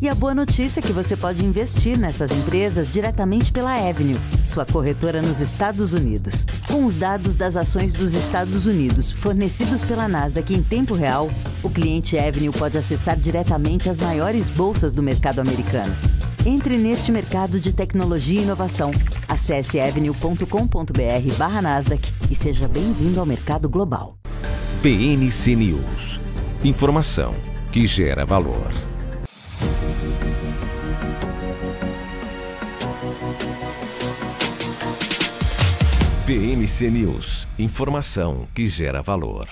E a boa notícia é que você pode investir nessas empresas diretamente pela Avenue, sua corretora nos Estados Unidos. Com os dados das ações dos Estados Unidos fornecidos pela Nasdaq em tempo real, o cliente Avenue pode acessar diretamente as maiores bolsas do mercado americano. Entre neste mercado de tecnologia e inovação. Acesse avenue.com.br/Nasdaq e seja bem-vindo ao mercado global. PNC News. Informação que gera valor. PNC News. Informação que gera valor.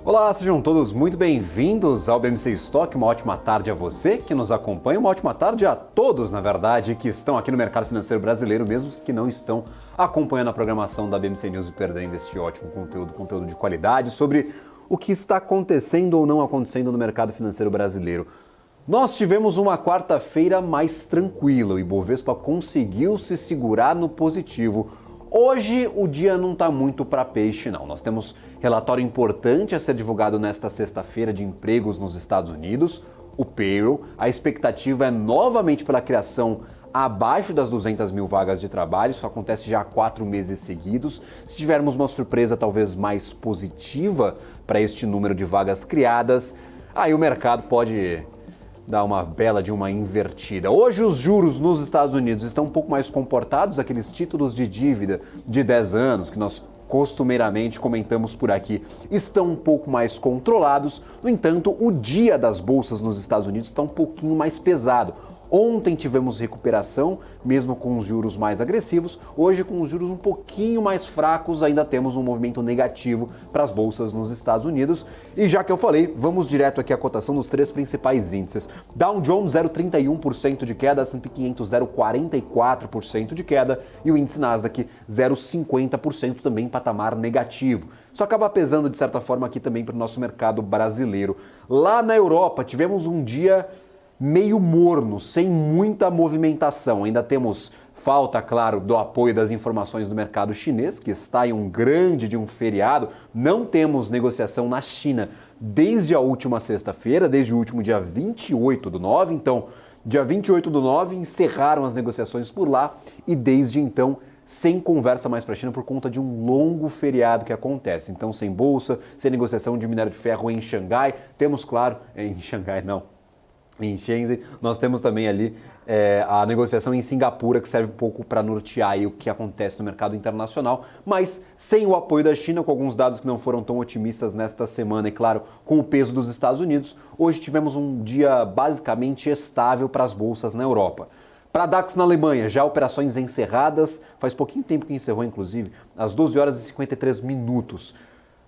Olá, sejam todos muito bem-vindos ao BMC Stock. Uma ótima tarde a você que nos acompanha, uma ótima tarde a todos, na verdade, que estão aqui no mercado financeiro brasileiro, mesmo que não estão acompanhando a programação da BMC News e perdendo este ótimo conteúdo de qualidade sobre o que está acontecendo ou não acontecendo no mercado financeiro brasileiro. Nós tivemos uma quarta-feira mais tranquila, o Ibovespa conseguiu se segurar no positivo. Hoje o dia não está muito para peixe, não. Nós temos relatório importante a ser divulgado nesta sexta-feira de empregos nos Estados Unidos, o payroll. A expectativa é novamente pela criação abaixo das 200 mil vagas de trabalho. Isso acontece já há 4 meses seguidos. Se tivermos uma surpresa talvez mais positiva para este número de vagas criadas, aí o mercado pode dar uma bela de uma invertida. Hoje os juros nos Estados Unidos estão um pouco mais comportados, aqueles títulos de dívida de 10 anos que nós costumeiramente comentamos por aqui, estão um pouco mais controlados. No entanto, o dia das bolsas nos Estados Unidos está um pouquinho mais pesado. Ontem tivemos recuperação, mesmo com os juros mais agressivos. Hoje, com os juros um pouquinho mais fracos, ainda temos um movimento negativo para as bolsas nos Estados Unidos. E já que eu falei, vamos direto aqui à cotação dos 3 principais índices. Dow Jones 0,31% de queda, S&P 500 0,44% de queda e o índice Nasdaq 0,50% também em patamar negativo. Isso acaba pesando de certa forma aqui também para o nosso mercado brasileiro. Lá na Europa tivemos um dia meio morno, sem muita movimentação. Ainda temos falta, claro, do apoio das informações do mercado chinês, que está em um grande de um feriado. Não temos negociação na China desde a última sexta-feira, desde o último dia 28/9. Então, dia 28/9 encerraram as negociações por lá e desde então sem conversa mais para a China por conta de um longo feriado que acontece. Então, sem bolsa, sem negociação de minério de ferro em Xangai. Temos, claro, em Xangai não, em Shenzhen, nós temos também ali a negociação em Singapura, que serve um pouco para nortear aí o que acontece no mercado internacional, mas sem o apoio da China, com alguns dados que não foram tão otimistas nesta semana e, claro, com o peso dos Estados Unidos, hoje tivemos um dia basicamente estável para as bolsas na Europa. Para a DAX na Alemanha, já operações encerradas, faz pouquinho tempo que encerrou, inclusive, às 12 horas e 53 minutos.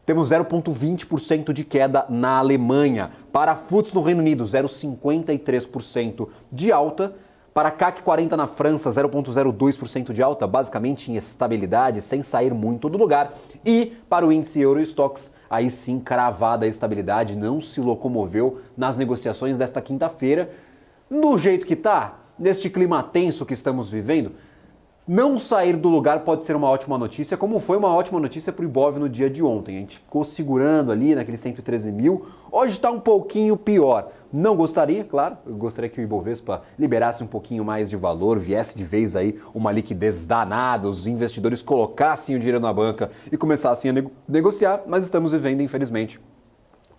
Temos 0,20% de queda na Alemanha. Para FTSE no Reino Unido, 0,53% de alta. Para CAC 40 na França, 0,02% de alta, basicamente em estabilidade, sem sair muito do lugar. E para o índice Eurostoxx, aí sim cravada a estabilidade, não se locomoveu nas negociações desta quinta-feira. No jeito que está, neste clima tenso que estamos vivendo, não sair do lugar pode ser uma ótima notícia, como foi uma ótima notícia para o Ibov no dia de ontem. A gente ficou segurando ali naquele 113 mil, hoje está um pouquinho pior. Não gostaria, claro, eu gostaria que o Ibovespa liberasse um pouquinho mais de valor, viesse de vez aí uma liquidez danada, os investidores colocassem o dinheiro na banca e começassem a negociar, mas estamos vivendo, infelizmente,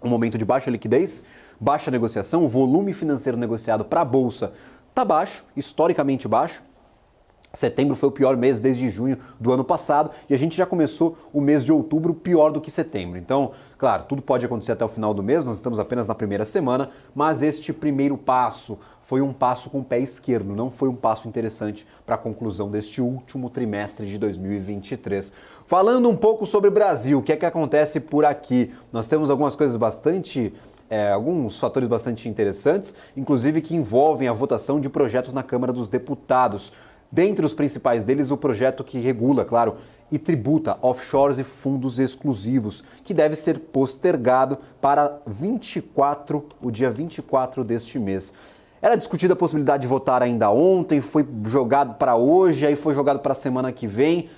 um momento de baixa liquidez, baixa negociação, o volume financeiro negociado para a Bolsa está baixo, historicamente baixo. Setembro foi o pior mês desde junho do ano passado e a gente já começou o mês de outubro pior do que setembro. Então, claro, tudo pode acontecer até o final do mês, nós estamos apenas na primeira semana, mas este primeiro passo foi um passo com o pé esquerdo, não foi um passo interessante para a conclusão deste último trimestre de 2023. Falando um pouco sobre o Brasil, o que é que acontece por aqui? Nós temos algumas coisas alguns fatores bastante interessantes, inclusive que envolvem a votação de projetos na Câmara dos Deputados. Dentre os principais deles, o projeto que regula, claro, e tributa offshores e fundos exclusivos, que deve ser postergado para o dia 24 deste mês. Era discutida a possibilidade de votar ainda ontem, foi jogado para hoje, aí foi jogado para a semana que vem.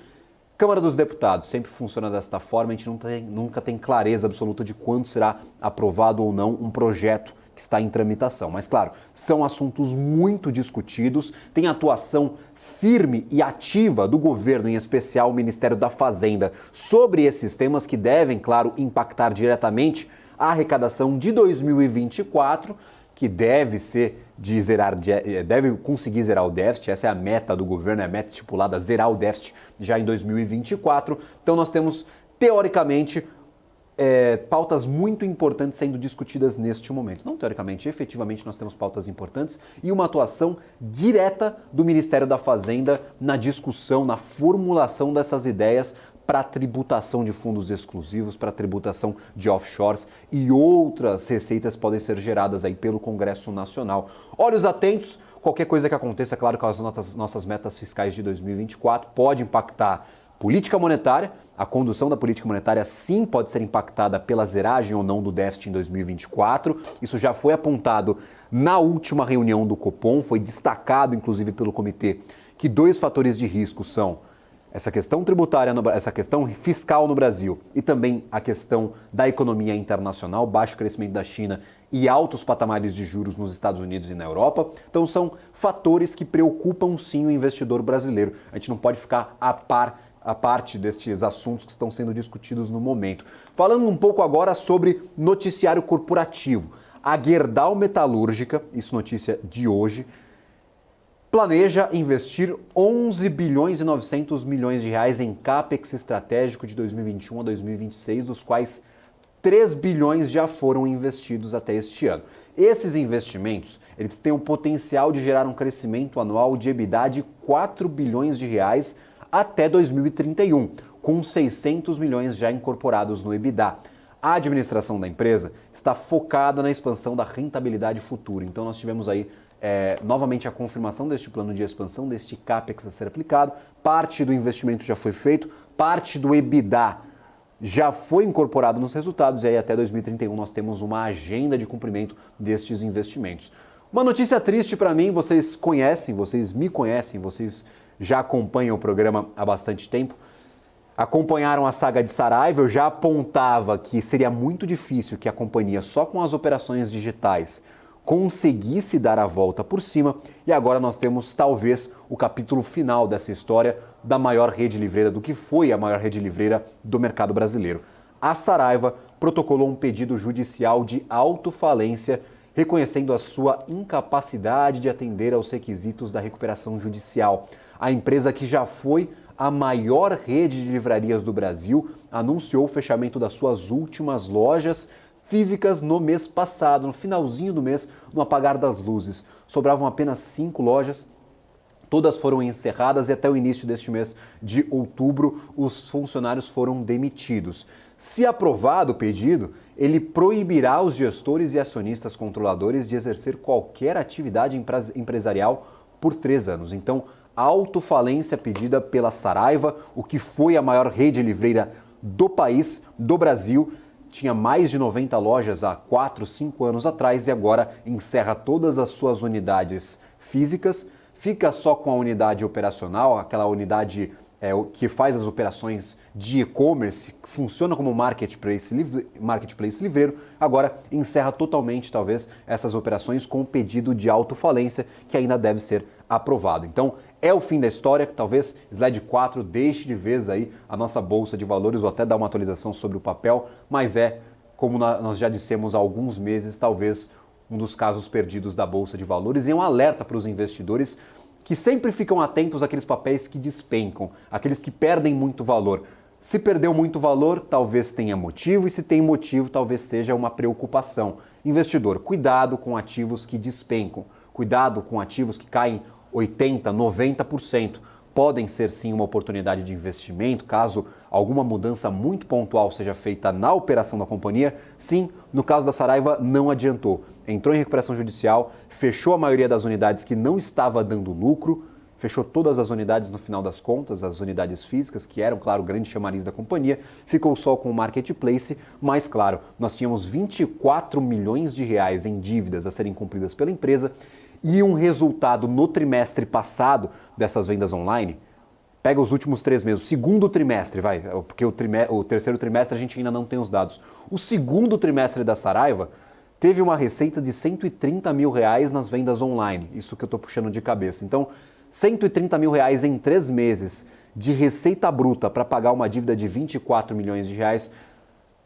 Câmara dos Deputados sempre funciona desta forma, a gente nunca tem clareza absoluta de quando será aprovado ou não um projeto que está em tramitação. Mas, claro, são assuntos muito discutidos, tem atuação firme e ativa do governo, em especial o Ministério da Fazenda, sobre esses temas que devem, claro, impactar diretamente a arrecadação de 2024, que deve conseguir zerar o déficit. Essa é a meta do governo, é a meta estipulada, zerar o déficit já em 2024. Então nós temos, teoricamente, pautas muito importantes sendo discutidas neste momento. Não teoricamente, efetivamente nós temos pautas importantes e uma atuação direta do Ministério da Fazenda na discussão, na formulação dessas ideias para tributação de fundos exclusivos, para tributação de offshores e outras receitas podem ser geradas aí pelo Congresso Nacional. Olhos atentos, qualquer coisa que aconteça, claro que as nossas metas fiscais de 2024 pode impactar política monetária, a condução da política monetária sim pode ser impactada pela zeragem ou não do déficit em 2024. Isso já foi apontado na última reunião do Copom, foi destacado inclusive pelo comitê que 2 fatores de risco são essa questão tributária, essa questão fiscal no Brasil e também a questão da economia internacional, baixo crescimento da China e altos patamares de juros nos Estados Unidos e na Europa. Então são fatores que preocupam sim o investidor brasileiro. A gente não pode ficar a parte destes assuntos que estão sendo discutidos no momento. Falando um pouco agora sobre noticiário corporativo. A Gerdau Metalúrgica, isso notícia de hoje, planeja investir 11 bilhões e 900 milhões de reais em CAPEX estratégico de 2021 a 2026, dos quais 3 bilhões já foram investidos até este ano. Esses investimentos, eles têm o potencial de gerar um crescimento anual de EBITDA de 4 bilhões de reais até 2031, com 600 milhões já incorporados no EBITDA. A administração da empresa está focada na expansão da rentabilidade futura. Então nós tivemos aí novamente a confirmação deste plano de expansão, deste CAPEX a ser aplicado. Parte do investimento já foi feito, parte do EBITDA já foi incorporado nos resultados e aí até 2031 nós temos uma agenda de cumprimento destes investimentos. Uma notícia triste para mim, vocês me conhecem, vocês já acompanham o programa há bastante tempo, acompanharam a saga de Saraiva. Eu já apontava que seria muito difícil que a companhia, só com as operações digitais, conseguisse dar a volta por cima, e agora nós temos talvez o capítulo final dessa história da maior rede livreira, do que foi a maior rede livreira do mercado brasileiro. A Saraiva protocolou um pedido judicial de autofalência, reconhecendo a sua incapacidade de atender aos requisitos da recuperação judicial. A empresa, que já foi a maior rede de livrarias do Brasil, anunciou o fechamento das suas últimas lojas físicas no mês passado, no finalzinho do mês, no apagar das luzes. Sobravam apenas 5 lojas, todas foram encerradas e até o início deste mês de outubro os funcionários foram demitidos. Se aprovado o pedido, ele proibirá os gestores e acionistas controladores de exercer qualquer atividade empresarial por 3 anos. Então, a autofalência pedida pela Saraiva, o que foi a maior rede livreira do país, do Brasil, tinha mais de 90 lojas há 4, 5 anos atrás e agora encerra todas as suas unidades físicas, fica só com a unidade operacional, aquela unidade que faz as operações de e-commerce, funciona como marketplace livreiro, agora encerra totalmente, talvez, essas operações com o pedido de autofalência que ainda deve ser aprovado. Então, é o fim da história, talvez slide 4 deixe de vez aí a nossa bolsa de valores ou até dar uma atualização sobre o papel, mas como nós já dissemos há alguns meses, talvez um dos casos perdidos da bolsa de valores, e é um alerta para os investidores que sempre ficam atentos àqueles papéis que despencam, aqueles que perdem muito valor. Se perdeu muito valor, talvez tenha motivo, e se tem motivo, talvez seja uma preocupação. Investidor, cuidado com ativos que despencam, cuidado com ativos que caem 80%, 90%. Podem ser sim uma oportunidade de investimento, caso alguma mudança muito pontual seja feita na operação da companhia. Sim, no caso da Saraiva não adiantou. Entrou em recuperação judicial, fechou a maioria das unidades que não estava dando lucro, fechou todas as unidades no final das contas, as unidades físicas, que eram, claro, o grande chamariz da companhia, ficou só com o marketplace, mas, claro, nós tínhamos 24 milhões de reais em dívidas a serem cumpridas pela empresa, e um resultado no trimestre passado dessas vendas online, pega os últimos 3 meses, o segundo trimestre, porque o terceiro trimestre a gente ainda não tem os dados. O segundo trimestre da Saraiva teve uma receita de R$130 mil nas vendas online, isso que eu estou puxando de cabeça. Então, R$130 mil em 3 meses de receita bruta para pagar uma dívida de R$24 milhões,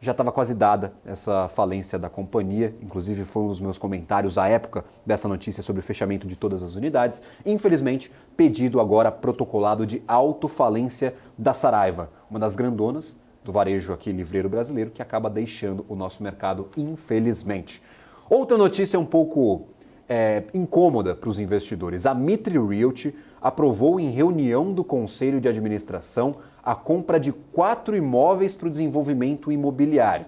já estava quase dada essa falência da companhia. Inclusive foi um dos meus comentários à época dessa notícia sobre o fechamento de todas as unidades. Infelizmente, pedido agora protocolado de autofalência da Saraiva, uma das grandonas do varejo aqui livreiro brasileiro, que acaba deixando o nosso mercado, infelizmente. Outra notícia um pouco incômoda para os investidores. A Mitre Realty aprovou em reunião do Conselho de Administração a compra de 4 imóveis para o desenvolvimento imobiliário.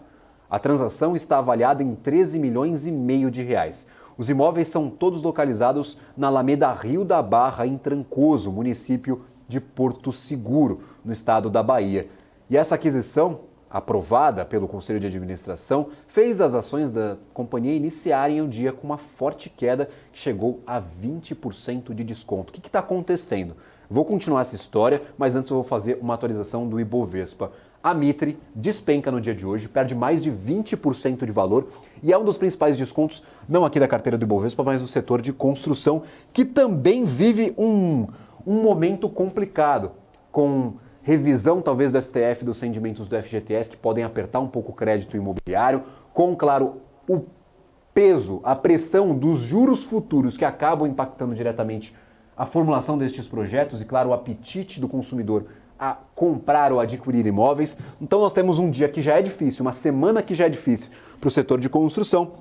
A transação está avaliada em R$13,5 milhões. Os imóveis são todos localizados na Alameda Rio da Barra, em Trancoso, município de Porto Seguro, no estado da Bahia. E essa aquisição, aprovada pelo Conselho de Administração, fez as ações da companhia iniciarem o dia com uma forte queda que chegou a 20% de desconto. O que está acontecendo? Vou continuar essa história, mas antes eu vou fazer uma atualização do Ibovespa. A Mitre despenca no dia de hoje, perde mais de 20% de valor e é um dos principais descontos, não aqui da carteira do Ibovespa, mas do setor de construção, que também vive um momento complicado, com revisão talvez do STF dos rendimentos do FGTS, que podem apertar um pouco o crédito imobiliário, com, claro, o peso, a pressão dos juros futuros que acabam impactando diretamente a formulação destes projetos e, claro, o apetite do consumidor a comprar ou adquirir imóveis. Então nós temos um dia que já é difícil, uma semana que já é difícil para o setor de construção.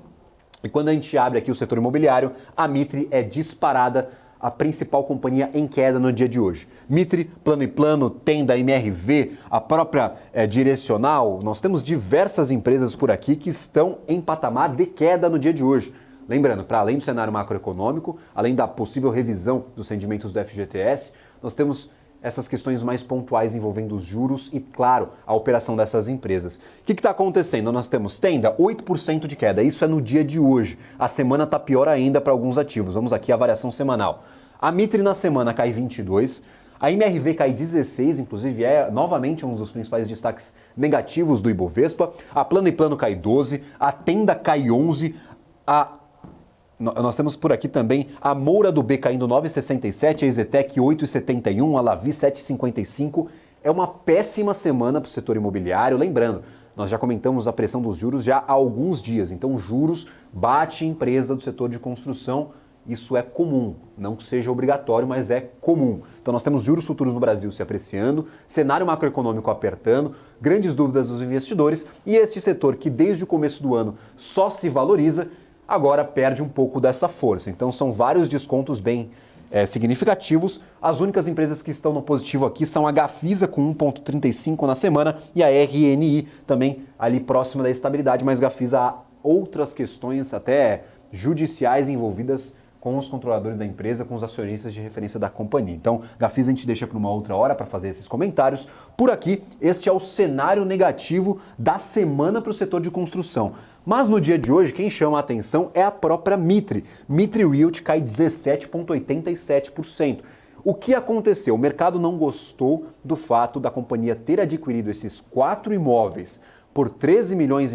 E quando a gente abre aqui o setor imobiliário, a Mitre é disparada a principal companhia em queda no dia de hoje. Mitre, Plano & Plano, Tenda, MRV, a própria Direcional, nós temos diversas empresas por aqui que estão em patamar de queda no dia de hoje. Lembrando, para além do cenário macroeconômico, além da possível revisão dos rendimentos do FGTS, nós temos essas questões mais pontuais envolvendo os juros e, claro, a operação dessas empresas. O que está acontecendo? Nós temos Tenda, 8% de queda. Isso é no dia de hoje. A semana está pior ainda para alguns ativos. Vamos aqui à variação semanal. A Mitre na semana cai 22%. A MRV cai 16%, inclusive é novamente um dos principais destaques negativos do Ibovespa. A Plano & Plano cai 12%. A Tenda cai 11%. Nós temos por aqui também a Moura do B caindo 9,67%, a Exetec 8,71%, a Lavi 7,55%. É uma péssima semana para o setor imobiliário. Lembrando, nós já comentamos a pressão dos juros já há alguns dias. Então, juros bate empresa do setor de construção. Isso é comum, não que seja obrigatório, mas é comum. Então nós temos juros futuros no Brasil se apreciando, cenário macroeconômico apertando, grandes dúvidas dos investidores e este setor que desde o começo do ano só se valoriza, agora perde um pouco dessa força. Então são vários descontos bem significativos. As únicas empresas que estão no positivo aqui são a Gafisa com 1,35 na semana e a RNI também ali próxima da estabilidade, mas Gafisa há outras questões até judiciais envolvidas com os controladores da empresa, com os acionistas de referência da companhia. Então, Gafisa a gente deixa para uma outra hora para fazer esses comentários. Por aqui, este é o cenário negativo da semana para o setor de construção. Mas no dia de hoje, quem chama a atenção é a própria Mitre. Mitre Realty cai 17,87%. O que aconteceu? O mercado não gostou do fato da companhia ter adquirido esses 4 imóveis por R$13,5 milhões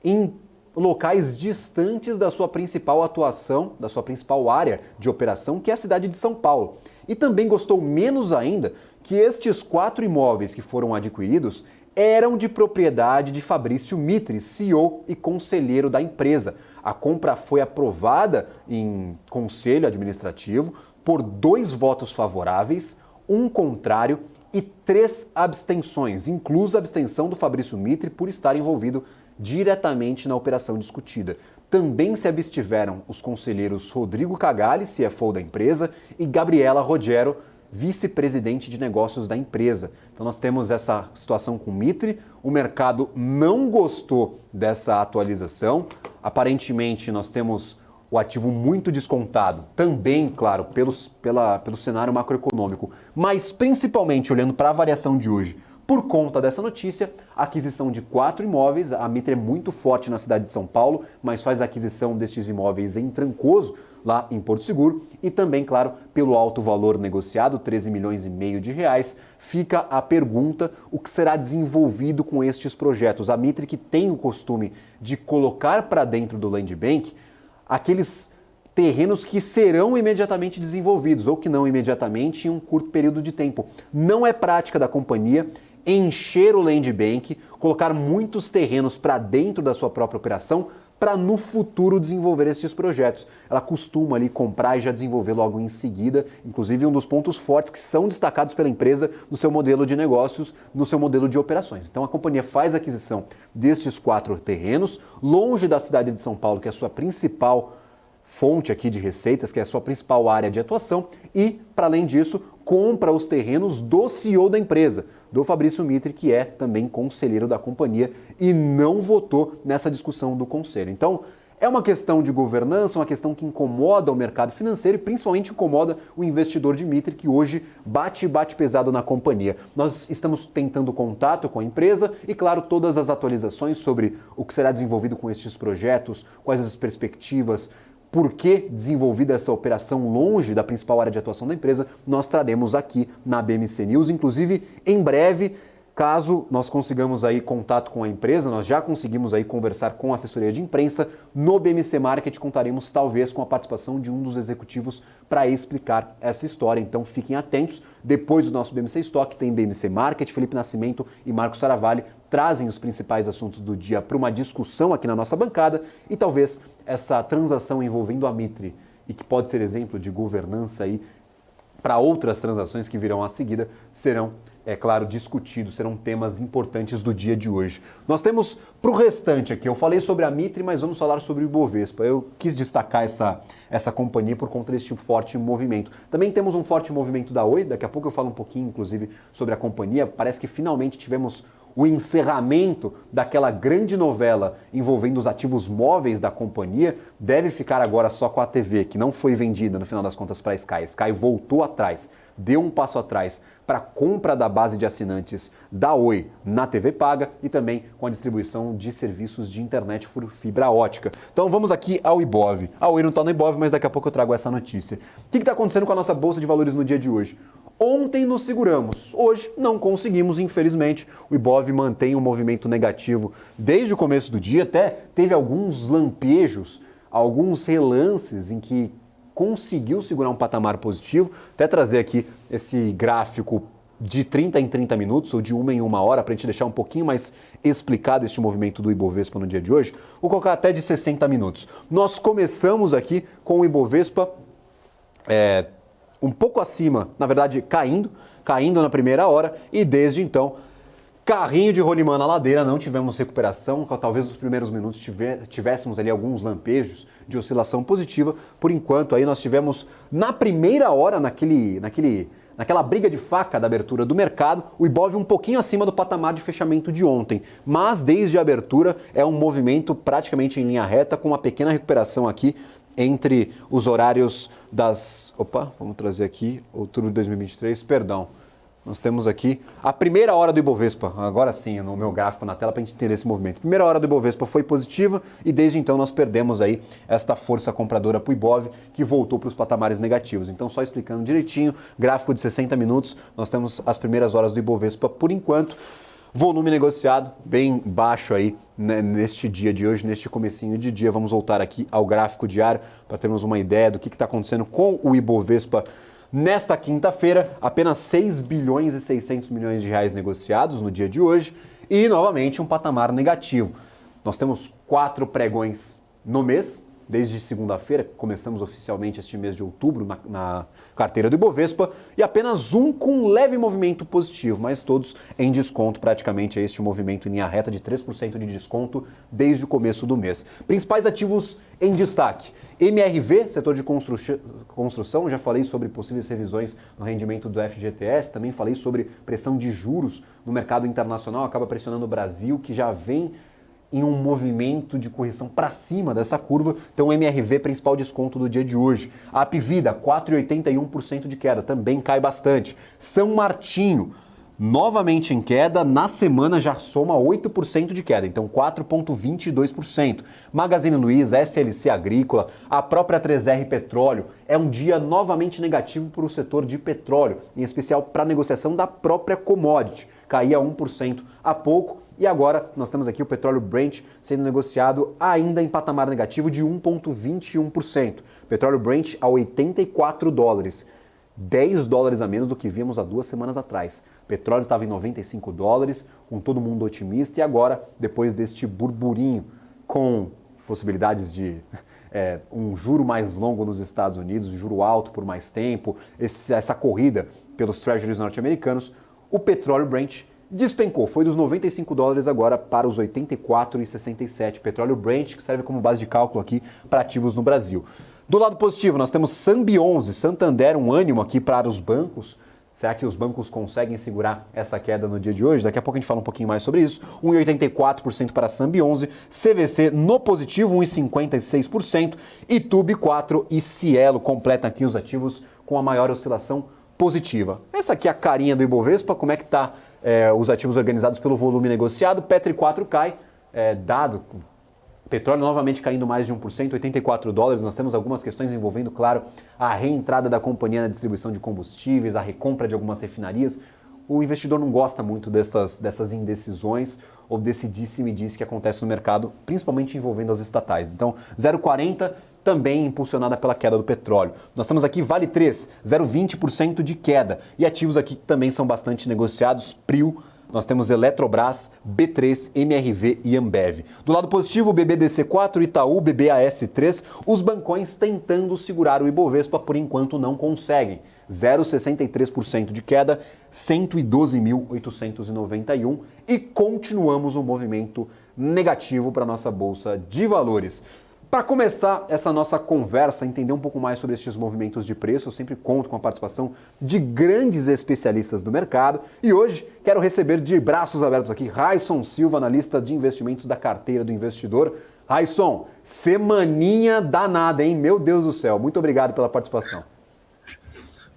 em locais distantes da sua principal atuação, da sua principal área de operação, que é a cidade de São Paulo. E também gostou menos ainda que estes 4 imóveis que foram adquiridos eram de propriedade de Fabrício Mitre, CEO e conselheiro da empresa. A compra foi aprovada em conselho administrativo por 2 votos favoráveis, 1 contrário e 3 abstenções, inclusa a abstenção do Fabrício Mitre por estar envolvido diretamente na operação discutida. Também se abstiveram os conselheiros Rodrigo Cagalli, CFO da empresa, e Gabriela Rogero, vice-presidente de negócios da empresa. Então nós temos essa situação com o Mitre, o mercado não gostou dessa atualização, aparentemente nós temos o ativo muito descontado, também, claro, pelo cenário macroeconômico, mas principalmente olhando para a variação de hoje, por conta dessa notícia, a aquisição de 4 imóveis, a Mitre é muito forte na cidade de São Paulo, mas faz a aquisição destes imóveis em Trancoso, lá em Porto Seguro e também, claro, pelo alto valor negociado, 13 milhões e meio de reais, fica a pergunta o que será desenvolvido com estes projetos. A Mitre que tem o costume de colocar para dentro do Land Bank aqueles terrenos que serão imediatamente desenvolvidos ou que não imediatamente em um curto período de tempo. Não é prática da companhia encher o Land Bank, colocar muitos terrenos para dentro da sua própria operação para no futuro desenvolver esses projetos. Ela costuma ali comprar e já desenvolver logo em seguida, inclusive um dos pontos fortes que são destacados pela empresa no seu modelo de negócios, no seu modelo de operações. Então a companhia faz a aquisição destes 4 terrenos, longe da cidade de São Paulo, que é a sua principal fonte aqui de receitas, que é a sua principal área de atuação, e, para além disso, compra os terrenos do CEO da empresa, do Fabrício Mitre, que é também conselheiro da companhia e não votou nessa discussão do conselho. Então, é uma questão de governança, uma questão que incomoda o mercado financeiro e principalmente incomoda o investidor de Mitre, que hoje bate pesado na companhia. Nós estamos tentando contato com a empresa e, claro, todas as atualizações sobre o que será desenvolvido com estes projetos, quais as perspectivas, por que desenvolvida essa operação longe da principal área de atuação da empresa, nós traremos aqui na BMC News. Inclusive, em breve, caso nós consigamos aí contato com a empresa, nós já conseguimos aí conversar com a assessoria de imprensa, no BMC Market contaremos talvez com a participação de um dos executivos para explicar essa história. Então fiquem atentos, depois do nosso BMC Stock tem BMC Market, Felipe Nascimento e Marcos Saravalli trazem os principais assuntos do dia para uma discussão aqui na nossa bancada e talvez essa transação envolvendo a Mitre e que pode ser exemplo de governança aí para outras transações que virão a seguida serão, é claro, discutidos, serão temas importantes do dia de hoje. Nós temos para o restante aqui, eu falei sobre a Mitre, mas vamos falar sobre o Ibovespa. Eu quis destacar essa companhia por conta desse forte movimento. Também temos um forte movimento da Oi, daqui a pouco eu falo um pouquinho, inclusive, sobre a companhia. Parece que finalmente tivemos o encerramento daquela grande novela envolvendo os ativos móveis da companhia. Deve ficar agora só com a TV, que não foi vendida no final das contas para a Sky. A Sky voltou atrás, deu um passo atrás para a compra da base de assinantes da Oi na TV paga e também com a distribuição de serviços de internet por fibra ótica. Então vamos aqui ao Ibov. A Oi não está no Ibov, mas daqui a pouco eu trago essa notícia. O que está acontecendo com a nossa Bolsa de Valores no dia de hoje? Ontem nos seguramos, hoje não conseguimos, infelizmente. O Ibov mantém um movimento negativo desde o começo do dia, até teve alguns lampejos, alguns relances em que conseguiu segurar um patamar positivo. Até trazer aqui esse gráfico de 30 em 30 minutos ou de 1 em 1 hora para a gente deixar um pouquinho mais explicado este movimento do Ibovespa no dia de hoje. Vou colocar até de 60 minutos. Nós começamos aqui com o Ibovespa um pouco acima, na verdade caindo na primeira hora e desde então carrinho de rolimã na ladeira, não tivemos recuperação, talvez nos primeiros minutos tivéssemos ali alguns lampejos de oscilação positiva. Por enquanto aí nós tivemos na primeira hora, naquela briga de faca da abertura do mercado, o Ibov um pouquinho acima do patamar de fechamento de ontem, mas desde a abertura é um movimento praticamente em linha reta com uma pequena recuperação aqui entre os horários das... vamos trazer aqui, outubro de 2023, perdão. Nós temos aqui a primeira hora do Ibovespa, agora sim, no meu gráfico na tela para a gente entender esse movimento. Primeira hora do Ibovespa foi positiva e desde então nós perdemos aí esta força compradora para o Ibov, que voltou para os patamares negativos. Então, só explicando direitinho, gráfico de 60 minutos, nós temos as primeiras horas do Ibovespa por enquanto. Volume negociado bem baixo aí, né, neste dia de hoje, neste comecinho de dia. Vamos voltar aqui ao gráfico diário para termos uma ideia do que está acontecendo com o Ibovespa nesta quinta-feira. Apenas 6 bilhões e 600 milhões de reais negociados no dia de hoje e, novamente, um patamar negativo. Nós temos 4 pregões no mês, desde segunda-feira, começamos oficialmente este mês de outubro na carteira do Ibovespa, e apenas um com um leve movimento positivo, mas todos em desconto, praticamente este movimento em linha reta de 3% de desconto desde o começo do mês. Principais ativos em destaque: MRV, setor de construção, já falei sobre possíveis revisões no rendimento do FGTS, também falei sobre pressão de juros no mercado internacional, acaba pressionando o Brasil, que já vem em um movimento de correção para cima dessa curva. Então, MRV, principal desconto do dia de hoje. A Apvida, 4,81% de queda, também cai bastante. São Martinho, novamente em queda, na semana já soma 8% de queda, então 4,22%. Magazine Luiza, SLC Agrícola, a própria 3R Petróleo, é um dia novamente negativo para o setor de petróleo, em especial para a negociação da própria commodity, caía 1% há pouco, e agora nós temos aqui o petróleo Brent sendo negociado ainda em patamar negativo de 1,21%. Petróleo Brent a $84, $10 a menos do que vimos há 2 semanas atrás. O petróleo estava em $95, com todo mundo otimista, e agora, depois deste burburinho com possibilidades de um juro mais longo nos Estados Unidos, juro alto por mais tempo, essa corrida pelos treasuries norte-americanos, o petróleo Brent despencou, foi dos $95 agora para os 84,67. Petróleo Brent, que serve como base de cálculo aqui para ativos no Brasil. Do lado positivo, nós temos Sambi11, Santander, um ânimo aqui para os bancos. Será que os bancos conseguem segurar essa queda no dia de hoje? Daqui a pouco a gente fala um pouquinho mais sobre isso. 1,84% para Sambi11, CVC no positivo, 1,56%, e Tube 4 e Cielo completam aqui os ativos com a maior oscilação positiva. Essa aqui é a carinha do Ibovespa, como é que está os ativos organizados pelo volume negociado. Petri 4 cai, dado petróleo novamente caindo mais de 1%, $84. Nós temos algumas questões envolvendo, claro, a reentrada da companhia na distribuição de combustíveis, a recompra de algumas refinarias. O investidor não gosta muito dessas indecisões ou desse disse-me-disse que acontece no mercado, principalmente envolvendo as estatais. Então, 0,40 também impulsionada pela queda do petróleo. Nós temos aqui Vale 3, 0,20% de queda. E ativos aqui que também são bastante negociados, Prio, nós temos Eletrobras, B3, MRV e Ambev. Do lado positivo, BBDC4, Itaú, BBAS3, os bancões tentando segurar o Ibovespa, por enquanto não conseguem. 0,63% de queda, 112.891, e continuamos um movimento negativo para a nossa Bolsa de Valores. Para começar essa nossa conversa, entender um pouco mais sobre estes movimentos de preço, eu sempre conto com a participação de grandes especialistas do mercado, e hoje quero receber de braços abertos aqui Raisson Silva, analista de investimentos da carteira do investidor. Raisson, semaninha danada, hein? Meu Deus do céu, muito obrigado pela participação.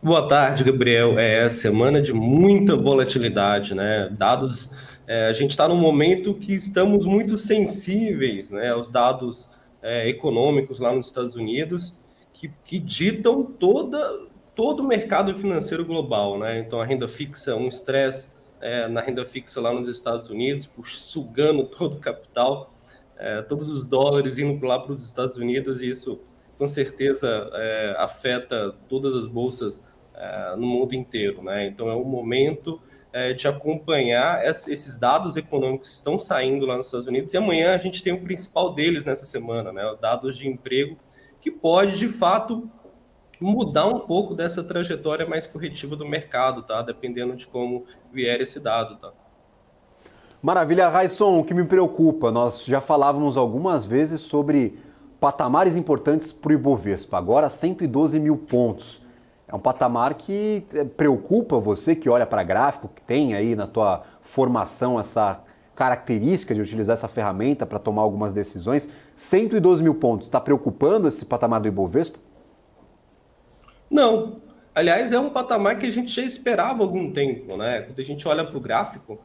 Boa tarde, Gabriel. Semana de muita volatilidade, né? Dados, a gente está num momento que estamos muito sensíveis, né, aos dados econômicos lá nos Estados Unidos, que ditam todo o mercado financeiro global, né? Então a renda fixa, um estresse na renda fixa lá nos Estados Unidos, sugando todo o capital, todos os dólares indo lá para os Estados Unidos, e isso com certeza afeta todas as bolsas no mundo inteiro, né? Então é um momento de acompanhar esses dados econômicos que estão saindo lá nos Estados Unidos, e amanhã a gente tem o principal deles nessa semana, né? Dados de emprego, que pode, de fato, mudar um pouco dessa trajetória mais corretiva do mercado, tá? Dependendo de como vier esse dado, tá? Maravilha, Raisson, o que me preocupa, nós já falávamos algumas vezes sobre patamares importantes para o Ibovespa, agora 112 mil pontos. É um patamar que preocupa você que olha para gráfico, que tem aí na tua formação essa característica de utilizar essa ferramenta para tomar algumas decisões. 112 mil pontos, está preocupando esse patamar do Ibovespa? Não. Aliás, é um patamar que a gente já esperava há algum tempo, né? Quando a gente olha para o gráfico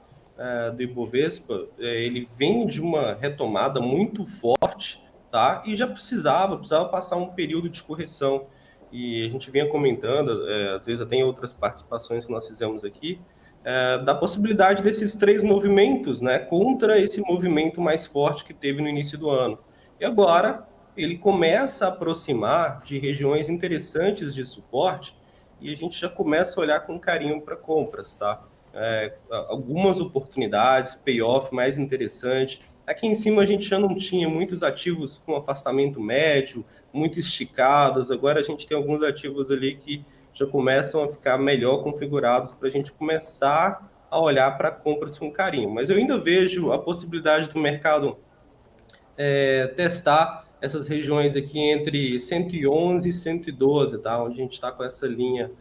do Ibovespa, ele vem de uma retomada muito forte, tá? E já precisava passar um período de correção. E a gente vinha comentando, às vezes até em outras participações que nós fizemos aqui, da possibilidade desses 3 movimentos, né, contra esse movimento mais forte que teve no início do ano. E agora ele começa a aproximar de regiões interessantes de suporte, e a gente já começa a olhar com carinho para compras, tá? Algumas oportunidades, payoff mais interessante. Aqui em cima a gente já não tinha muitos ativos com afastamento médio, muito esticados. Agora a gente tem alguns ativos ali que já começam a ficar melhor configurados para a gente começar a olhar para compras com carinho. Mas eu ainda vejo a possibilidade do mercado testar essas regiões aqui entre 111 e 112, tá? Onde a gente está com essa linha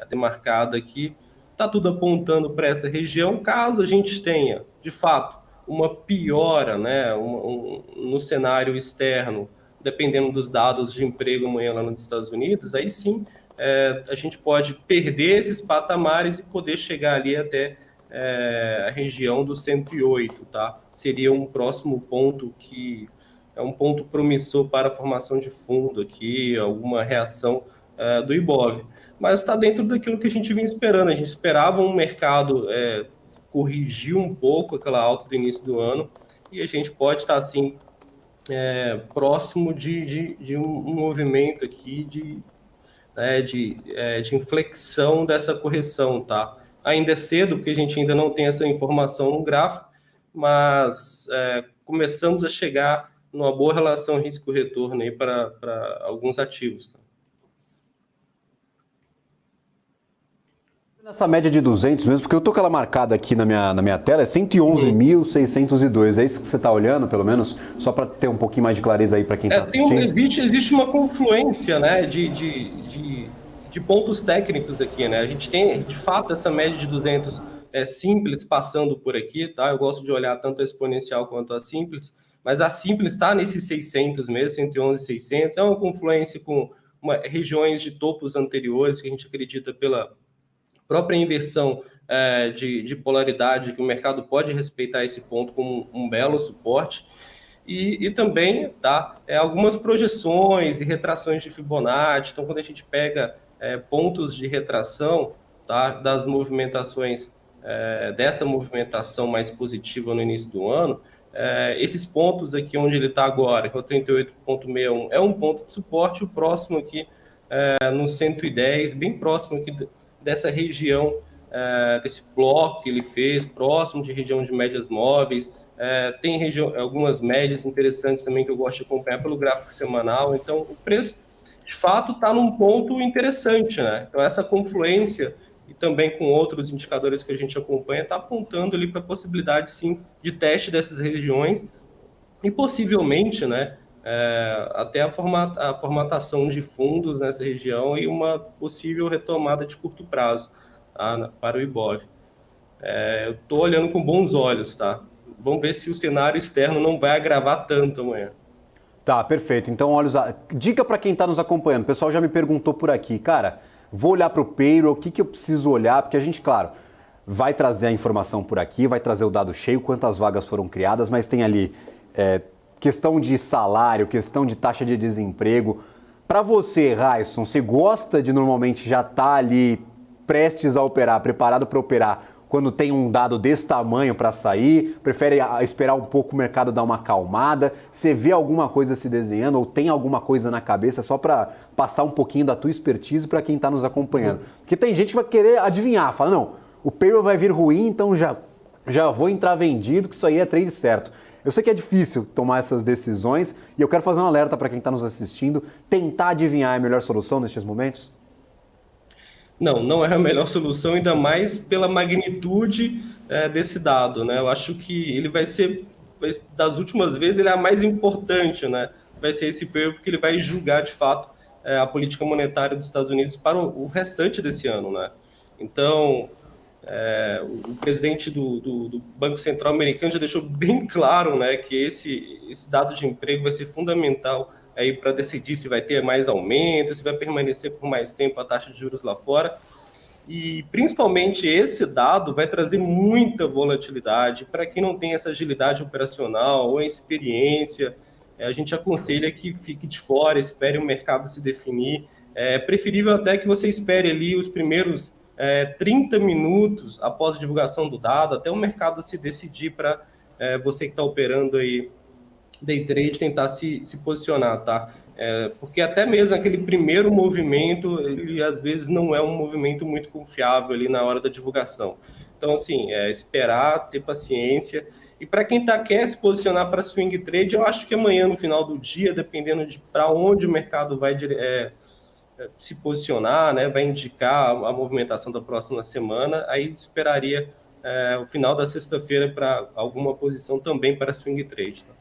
demarcada aqui. Está tudo apontando para essa região. Caso a gente tenha, de fato, uma piora, né, no cenário externo, dependendo dos dados de emprego amanhã lá nos Estados Unidos, aí sim a gente pode perder esses patamares e poder chegar ali até a região do 108, tá? Seria um próximo ponto que é um ponto promissor para a formação de fundo aqui, alguma reação do Ibov. Mas está dentro daquilo que a gente vinha esperando. A gente esperava um mercado corrigir um pouco aquela alta do início do ano e a gente pode estar, assim, próximo de um movimento aqui de inflexão dessa correção, tá? Ainda é cedo, porque a gente ainda não tem essa informação no gráfico, mas começamos a chegar numa boa relação risco-retorno aí para alguns ativos. Tá? Nessa média de 200 mesmo, porque eu tô com ela marcada aqui na minha tela, é 111.602, é isso que você está olhando, pelo menos? Só para ter um pouquinho mais de clareza aí para quem está assistindo. Existe uma confluência, né, de pontos técnicos aqui, né? A gente tem, de fato, essa média de 200 simples passando por aqui, tá? Eu gosto de olhar tanto a exponencial quanto a simples, mas a simples está nesses 600 mesmo, 111.600, é uma confluência com regiões de topos anteriores que a gente acredita pela própria inversão de polaridade, que o mercado pode respeitar esse ponto como um belo suporte, e também algumas projeções e retrações de Fibonacci. Então, quando a gente pega pontos de retração, tá, das movimentações, dessa movimentação mais positiva no início do ano, esses pontos aqui onde ele está agora, que é o 38,61, é um ponto de suporte, o próximo aqui no 110, bem próximo aqui dessa região, desse bloco que ele fez, próximo de região de médias móveis. Tem algumas médias interessantes também que eu gosto de acompanhar pelo gráfico semanal. Então, o preço, de fato, está num ponto interessante, né? Então, essa confluência, e também com outros indicadores que a gente acompanha, está apontando ali para a possibilidade, sim, de teste dessas regiões e, possivelmente, né, até a formatação de fundos nessa região e uma possível retomada de curto prazo, tá, para o Ibov. Eu estou olhando com bons olhos, tá? Vamos ver se o cenário externo não vai agravar tanto amanhã. Tá, perfeito. Então, dica para quem está nos acompanhando. O pessoal já me perguntou por aqui, cara, vou olhar para o payroll, o que eu preciso olhar? Porque a gente, claro, vai trazer a informação por aqui, vai trazer o dado cheio, quantas vagas foram criadas, mas tem ali questão de salário, questão de taxa de desemprego. Para você, Raisson, você gosta de normalmente já estar ali prestes a operar, preparado para operar, quando tem um dado desse tamanho para sair? Prefere esperar um pouco o mercado dar uma acalmada? Você vê alguma coisa se desenhando ou tem alguma coisa na cabeça só para passar um pouquinho da tua expertise para quem está nos acompanhando? Porque tem gente que vai querer adivinhar, fala, não, o payroll vai vir ruim, então já vou entrar vendido, que isso aí é trade certo. Eu sei que é difícil tomar essas decisões e eu quero fazer um alerta para quem está nos assistindo. Tentar adivinhar é a melhor solução nestes momentos? Não é a melhor solução, ainda mais pela magnitude desse dado, né? Eu acho que ele vai ser, das últimas vezes, ele é a mais importante, né? Vai ser esse período porque ele vai julgar, de fato, a política monetária dos Estados Unidos para o restante desse ano, né? Então, o presidente do Banco Central americano já deixou bem claro, né, que esse dado de emprego vai ser fundamental aí para decidir se vai ter mais aumento, se vai permanecer por mais tempo a taxa de juros lá fora. E, principalmente, esse dado vai trazer muita volatilidade. Para quem não tem essa agilidade operacional ou experiência, a gente aconselha que fique de fora, espere o mercado se definir. É preferível até que você espere ali os primeiros 30 minutos após a divulgação do dado, até o mercado se decidir para você que está operando aí day trade tentar se posicionar, tá? Porque até mesmo aquele primeiro movimento, ele às vezes não é um movimento muito confiável ali na hora da divulgação. Então, assim, esperar, ter paciência. E para quem quer se posicionar para swing trade, eu acho que amanhã, no final do dia, dependendo de para onde o mercado vai se posicionar, né, vai indicar a movimentação da próxima semana, aí esperaria o final da sexta-feira para alguma posição também para swing trade. Tá?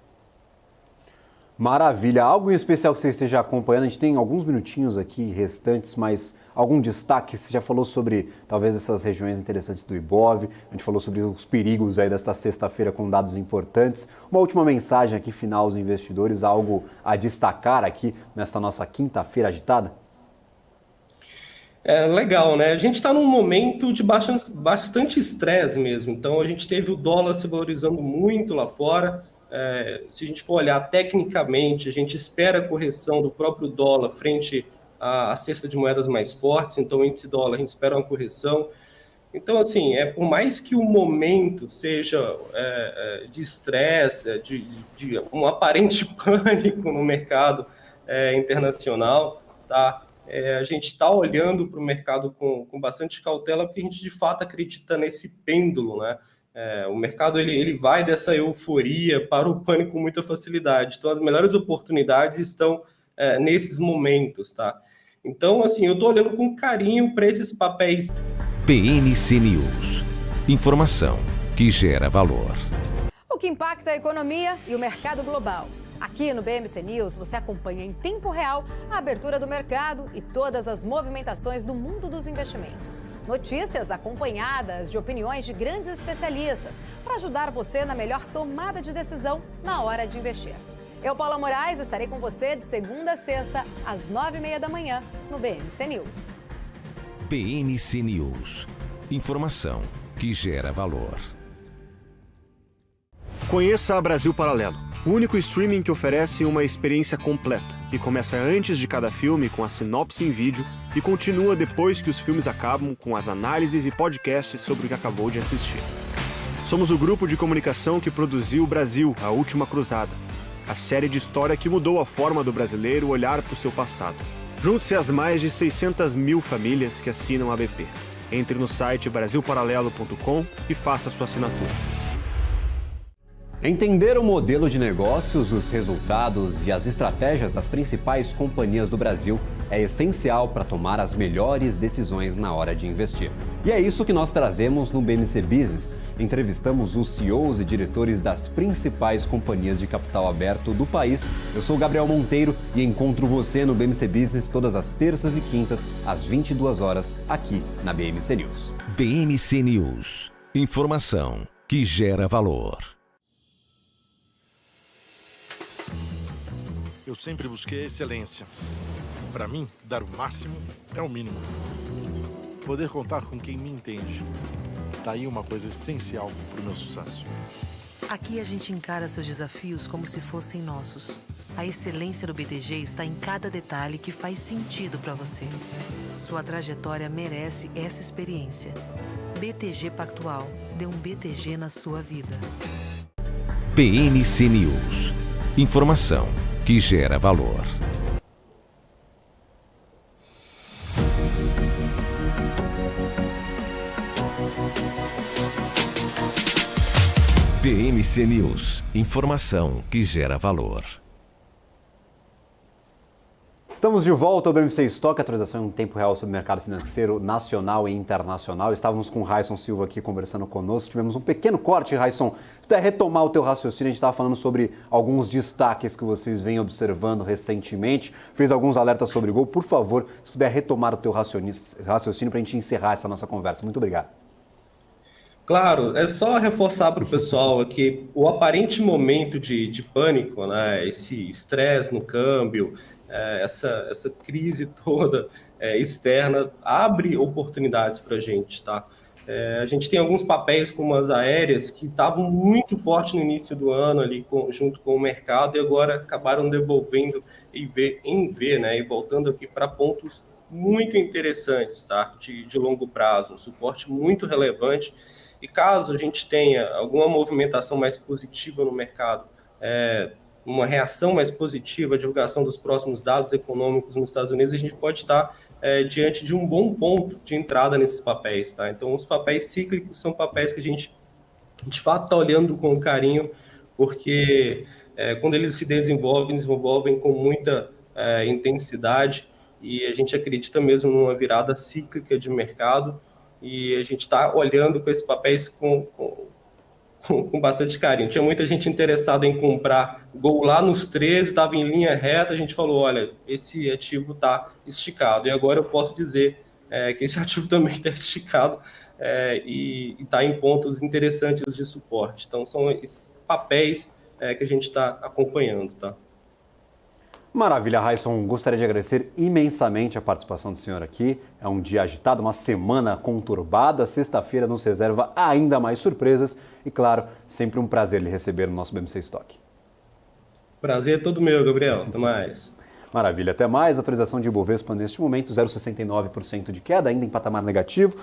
Maravilha. Algo em especial que você esteja acompanhando? A gente tem alguns minutinhos aqui restantes, mas algum destaque? Você já falou sobre talvez essas regiões interessantes do Ibov, a gente falou sobre os perigos aí desta sexta-feira com dados importantes. Uma última mensagem aqui final aos investidores, algo a destacar aqui nesta nossa quinta-feira agitada? É legal, né? A gente está num momento de bastante estresse mesmo. Então, a gente teve o dólar se valorizando muito lá fora. Se a gente for olhar tecnicamente, a gente espera a correção do próprio dólar frente à cesta de moedas mais fortes. Então, o índice dólar, a gente espera uma correção. Então, assim, por mais que o momento seja de estresse, de um aparente pânico no mercado internacional, tá? A gente está olhando para o mercado com bastante cautela, porque a gente de fato acredita nesse pêndulo, né? O mercado ele vai dessa euforia para o pânico com muita facilidade. Então, as melhores oportunidades estão nesses momentos, tá? Então, assim, eu estou olhando com carinho para esses papéis. PNC News. Informação que gera valor. O que impacta a economia e o mercado global. Aqui no BMC News você acompanha em tempo real a abertura do mercado e todas as movimentações do mundo dos investimentos. Notícias acompanhadas de opiniões de grandes especialistas para ajudar você na melhor tomada de decisão na hora de investir. Eu, Paula Moraes, estarei com você de segunda a sexta, às 9h30 da manhã, no BMC News. PNC News. Informação que gera valor. Conheça a Brasil Paralelo, o único streaming que oferece uma experiência completa, que começa antes de cada filme com a sinopse em vídeo e continua depois que os filmes acabam com as análises e podcasts sobre o que acabou de assistir. Somos o grupo de comunicação que produziu Brasil, a Última Cruzada, a série de história que mudou a forma do brasileiro olhar para o seu passado. Junte-se às mais de 600 mil famílias que assinam a BP. Entre no site brasilparalelo.com e faça sua assinatura. Entender o modelo de negócios, os resultados e as estratégias das principais companhias do Brasil é essencial para tomar as melhores decisões na hora de investir. E é isso que nós trazemos no BMC Business. Entrevistamos os CEOs e diretores das principais companhias de capital aberto do país. Eu sou o Gabriel Monteiro e encontro você no BMC Business todas as terças e quintas, às 22 horas, aqui na BMC News. BMC News. Informação que gera valor. Eu sempre busquei a excelência. Para mim, dar o máximo é o mínimo. Poder contar com quem me entende. Tá aí uma coisa essencial para o meu sucesso. Aqui a gente encara seus desafios como se fossem nossos. A excelência do BTG está em cada detalhe que faz sentido para você. Sua trajetória merece essa experiência. BTG Pactual. Dê um BTG na sua vida. PNC News. Informação que gera valor. PNC News. Informação que gera valor. Estamos de volta ao BMC Stock, atualização em tempo real sobre o mercado financeiro nacional e internacional. Estávamos com o Raisson Silva aqui conversando conosco, tivemos um pequeno corte, Raisson. Se puder retomar o teu raciocínio, a gente estava falando sobre alguns destaques que vocês vêm observando recentemente, fez alguns alertas sobre o gol. Por favor, se puder retomar o teu raciocínio para a gente encerrar essa nossa conversa. Muito obrigado. Claro, é só reforçar para o pessoal que o aparente momento de pânico, né, esse estresse no câmbio, essa crise toda externa abre oportunidades para a gente, tá? A gente tem alguns papéis como as aéreas que estavam muito fortes no início do ano ali junto com o mercado e agora acabaram devolvendo em V, né? E voltando aqui para pontos muito interessantes, tá? De longo prazo, um suporte muito relevante. E caso a gente tenha alguma movimentação mais positiva no mercado, uma reação mais positiva, a divulgação dos próximos dados econômicos nos Estados Unidos, a gente pode estar diante de um bom ponto de entrada nesses papéis, tá? Então, os papéis cíclicos são papéis que a gente, de fato, está olhando com carinho, porque quando eles se desenvolvem com muita intensidade e a gente acredita mesmo numa virada cíclica de mercado e a gente está olhando com esses papéis com bastante carinho. Tinha muita gente interessada em comprar Gol lá nos 13, estava em linha reta, a gente falou, olha, esse ativo está esticado. E agora eu posso dizer que esse ativo também está esticado e está em pontos interessantes de suporte. Então, são esses papéis que a gente está acompanhando, tá? Maravilha, Raísson. Gostaria de agradecer imensamente a participação do senhor aqui. É um dia agitado, uma semana conturbada. Sexta-feira nos reserva ainda mais surpresas. E, claro, sempre um prazer lhe receber no nosso BMC Stock. Prazer é todo meu, Gabriel. Até mais. Maravilha, até mais. Atualização de Ibovespa neste momento, 0,69% de queda, ainda em patamar negativo.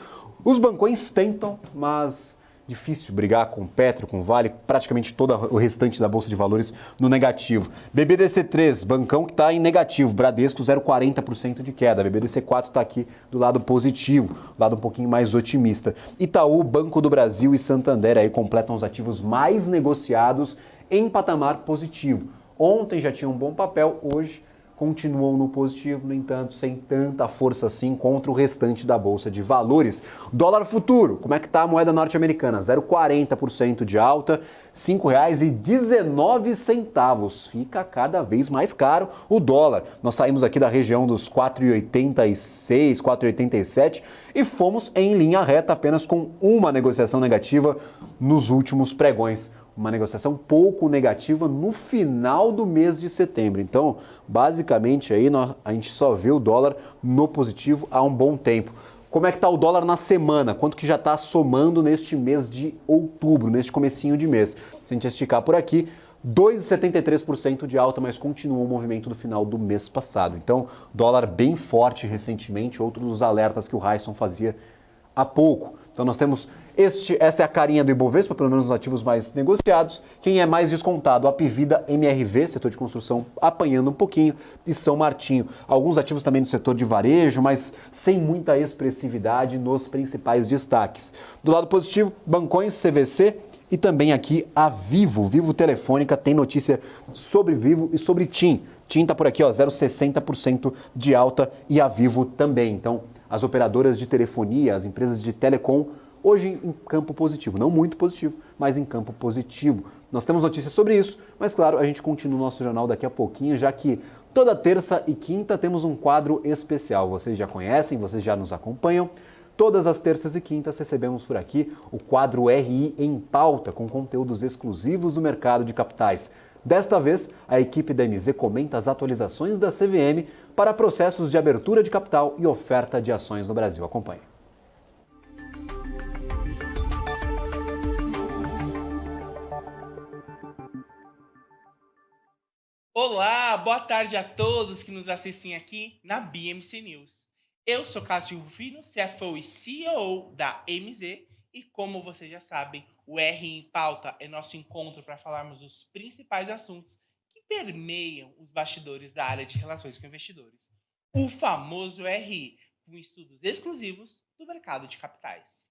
Os bancões tentam, mas difícil brigar com Petro, com Vale, praticamente todo o restante da Bolsa de Valores no negativo. BBDC3, bancão que está em negativo, Bradesco 0,40% de queda. BBDC4 está aqui do lado positivo, lado um pouquinho mais otimista. Itaú, Banco do Brasil e Santander aí completam os ativos mais negociados em patamar positivo. Ontem já tinha um bom papel, hoje continuam no positivo, no entanto, sem tanta força assim contra o restante da Bolsa de Valores. Dólar futuro, como é que está a moeda norte-americana? 0,40% de alta, R$ 5,19. Fica cada vez mais caro o dólar. Nós saímos aqui da região dos 4,86, 4,87 e fomos em linha reta apenas com uma negociação negativa nos últimos pregões. Uma negociação pouco negativa no final do mês de setembro. Então, basicamente, aí a gente só vê o dólar no positivo há um bom tempo. Como é que está o dólar na semana? Quanto que já está somando neste mês de outubro, neste comecinho de mês? Se a gente esticar por aqui, 2,73% de alta, mas continua o movimento do final do mês passado. Então, dólar bem forte recentemente, outro dos alertas que o Raísson fazia há pouco. Então nós temos essa é a carinha do Ibovespa, pelo menos os ativos mais negociados. Quem é mais descontado? A Apivida, MRV, setor de construção, apanhando um pouquinho, e São Martinho. Alguns ativos também no setor de varejo, mas sem muita expressividade nos principais destaques. Do lado positivo, bancões, CVC e também aqui a Vivo. Vivo Telefônica tem notícia sobre Vivo e sobre TIM. TIM está por aqui, 0,60% de alta e a Vivo também. Então, as operadoras de telefonia, as empresas de telecom, hoje em campo positivo. Não muito positivo, mas em campo positivo. Nós temos notícias sobre isso, mas claro, a gente continua o nosso jornal daqui a pouquinho, já que toda terça e quinta temos um quadro especial. Vocês já conhecem, vocês já nos acompanham. Todas as terças e quintas recebemos por aqui o quadro RI em Pauta, com conteúdos exclusivos do mercado de capitais. Desta vez, a equipe da MZ comenta as atualizações da CVM para processos de abertura de capital e oferta de ações no Brasil. Acompanhe. Olá, boa tarde a todos que nos assistem aqui na BMC News. Eu sou Cássio Rufino, CFO e CEO da MZ, e como vocês já sabem, o RI em Pauta é nosso encontro para falarmos dos principais assuntos que permeiam os bastidores da área de relações com investidores. O famoso RI, com estudos exclusivos do mercado de capitais.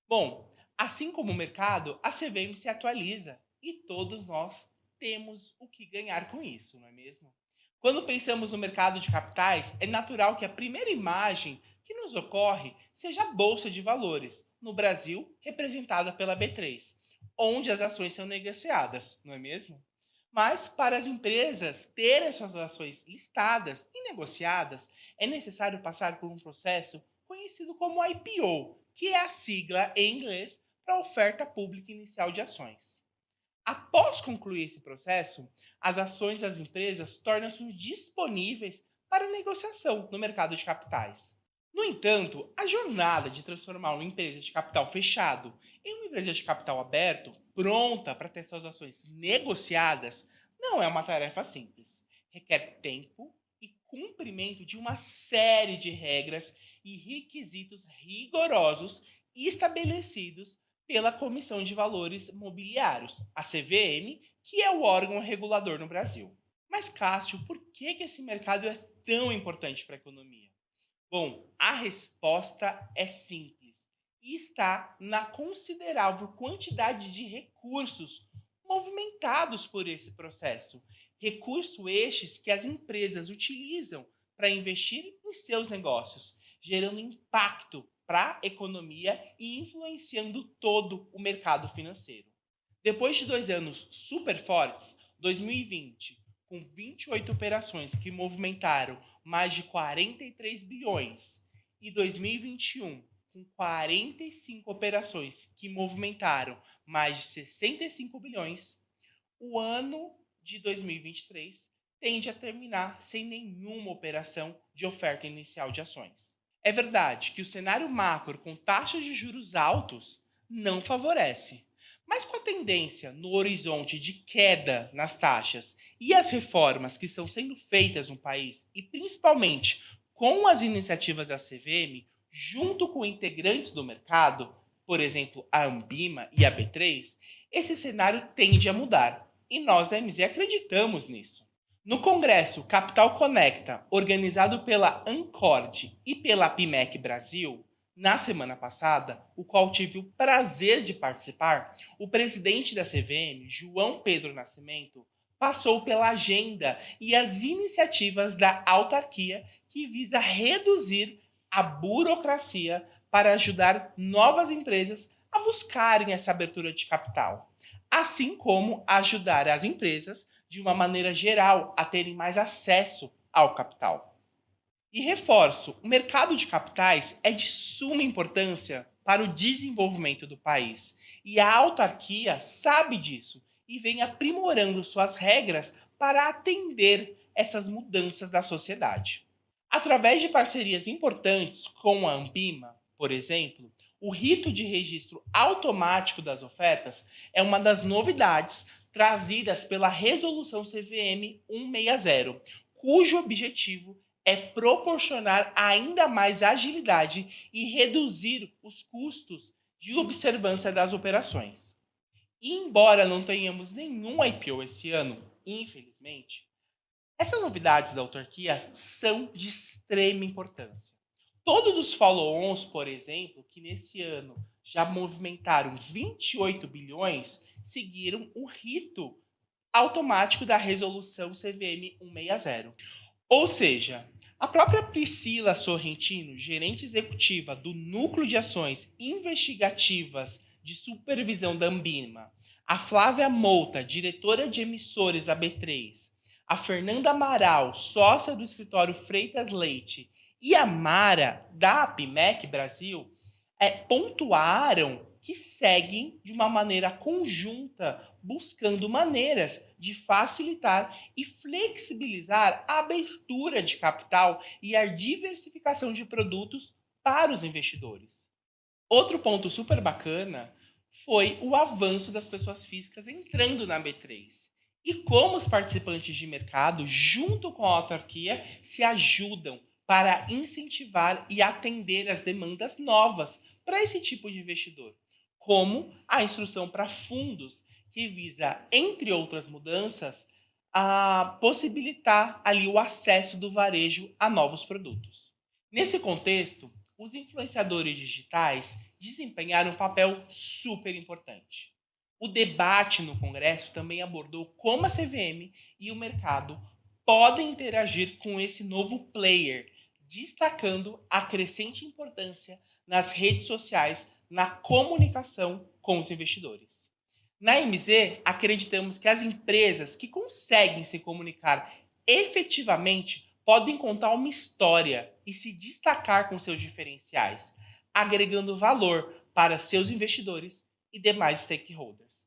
Bom, assim como o mercado, a CVM se atualiza e todos nós temos o que ganhar com isso, não é mesmo? Quando pensamos no mercado de capitais, é natural que a primeira imagem que nos ocorre seja a Bolsa de Valores, no Brasil, representada pela B3, onde as ações são negociadas, não é mesmo? Mas, para as empresas terem suas ações listadas e negociadas, é necessário passar por um processo conhecido como IPO, que é a sigla em inglês para Oferta Pública Inicial de Ações. Após concluir esse processo, as ações das empresas tornam-se disponíveis para negociação no mercado de capitais. No entanto, a jornada de transformar uma empresa de capital fechado em uma empresa de capital aberto, pronta para ter suas ações negociadas, não é uma tarefa simples. Requer tempo e cumprimento de uma série de regras e requisitos rigorosos estabelecidos pela Comissão de Valores Mobiliários, a CVM, que é o órgão regulador no Brasil. Mas, Cássio, por que esse mercado é tão importante para a economia? Bom, a resposta é simples e está na considerável quantidade de recursos movimentados por esse processo. Recursos estes que as empresas utilizam para investir em seus negócios, gerando impacto para a economia e influenciando todo o mercado financeiro. Depois de 2 anos super fortes, 2020, com 28 operações que movimentaram mais de 43 bilhões, e 2021, com 45 operações que movimentaram mais de 65 bilhões, o ano de 2023 tende a terminar sem nenhuma operação de oferta inicial de ações. É verdade que o cenário macro com taxas de juros altos não favorece, mas com a tendência no horizonte de queda nas taxas e as reformas que estão sendo feitas no país, e principalmente com as iniciativas da CVM, junto com integrantes do mercado, por exemplo, a Ambima e a B3, esse cenário tende a mudar. E nós, da MZ, acreditamos nisso. No Congresso Capital Conecta, organizado pela Ancord e pela PMEC Brasil, na semana passada, o qual tive o prazer de participar, o presidente da CVM, João Pedro Nascimento, passou pela agenda e as iniciativas da autarquia que visa reduzir a burocracia para ajudar novas empresas a buscarem essa abertura de capital, assim como ajudar as empresas, de uma maneira geral, a terem mais acesso ao capital. E reforço, o mercado de capitais é de suma importância para o desenvolvimento do país, e a autarquia sabe disso e vem aprimorando suas regras para atender essas mudanças da sociedade. Através de parcerias importantes com a Ambima, por exemplo, o rito de registro automático das ofertas é uma das novidades trazidas pela Resolução CVM 160, cujo objetivo é proporcionar ainda mais agilidade e reduzir os custos de observância das operações. E embora não tenhamos nenhum IPO esse ano, infelizmente, essas novidades da autarquia são de extrema importância. Todos os follow-ons, por exemplo, que nesse ano já movimentaram 28 bilhões, seguiram o rito automático da resolução CVM 160. Ou seja, a própria Priscila Sorrentino, gerente executiva do Núcleo de Ações Investigativas de Supervisão da Ambima, a Flávia Mouta, diretora de emissores da B3, a Fernanda Amaral, sócia do escritório Freitas Leite, e a Mara, da PMEC Brasil, pontuaram que seguem de uma maneira conjunta, buscando maneiras de facilitar e flexibilizar a abertura de capital e a diversificação de produtos para os investidores. Outro ponto super bacana foi o avanço das pessoas físicas entrando na B3. E como os participantes de mercado, junto com a autarquia, se ajudam para incentivar e atender as demandas novas para esse tipo de investidor, como a instrução para fundos, que visa, entre outras mudanças, a possibilitar ali o acesso do varejo a novos produtos. Nesse contexto, os influenciadores digitais desempenharam um papel super importante. O debate no Congresso também abordou como a CVM e o mercado podem interagir com esse novo player, destacando a crescente importância nas redes sociais na comunicação com os investidores. Na MZ, acreditamos que as empresas que conseguem se comunicar efetivamente podem contar uma história e se destacar com seus diferenciais, agregando valor para seus investidores e demais stakeholders.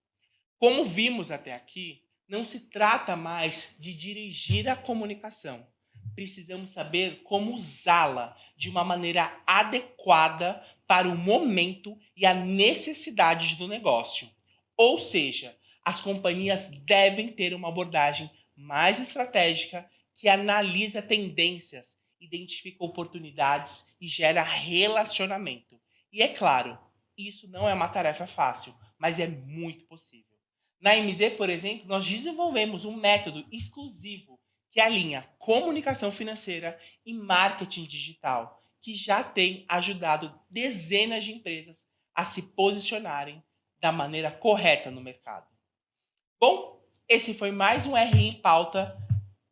Como vimos até aqui, não se trata mais de dirigir a comunicação. Precisamos saber como usá-la de uma maneira adequada para o momento e a necessidade do negócio. Ou seja, as companhias devem ter uma abordagem mais estratégica que analisa tendências, identifica oportunidades e gera relacionamento. E é claro, isso não é uma tarefa fácil, mas é muito possível. Na MZ, por exemplo, nós desenvolvemos um método exclusivo que alinha comunicação financeira e marketing digital, que já tem ajudado dezenas de empresas a se posicionarem da maneira correta no mercado. Bom, esse foi mais um RI em Pauta,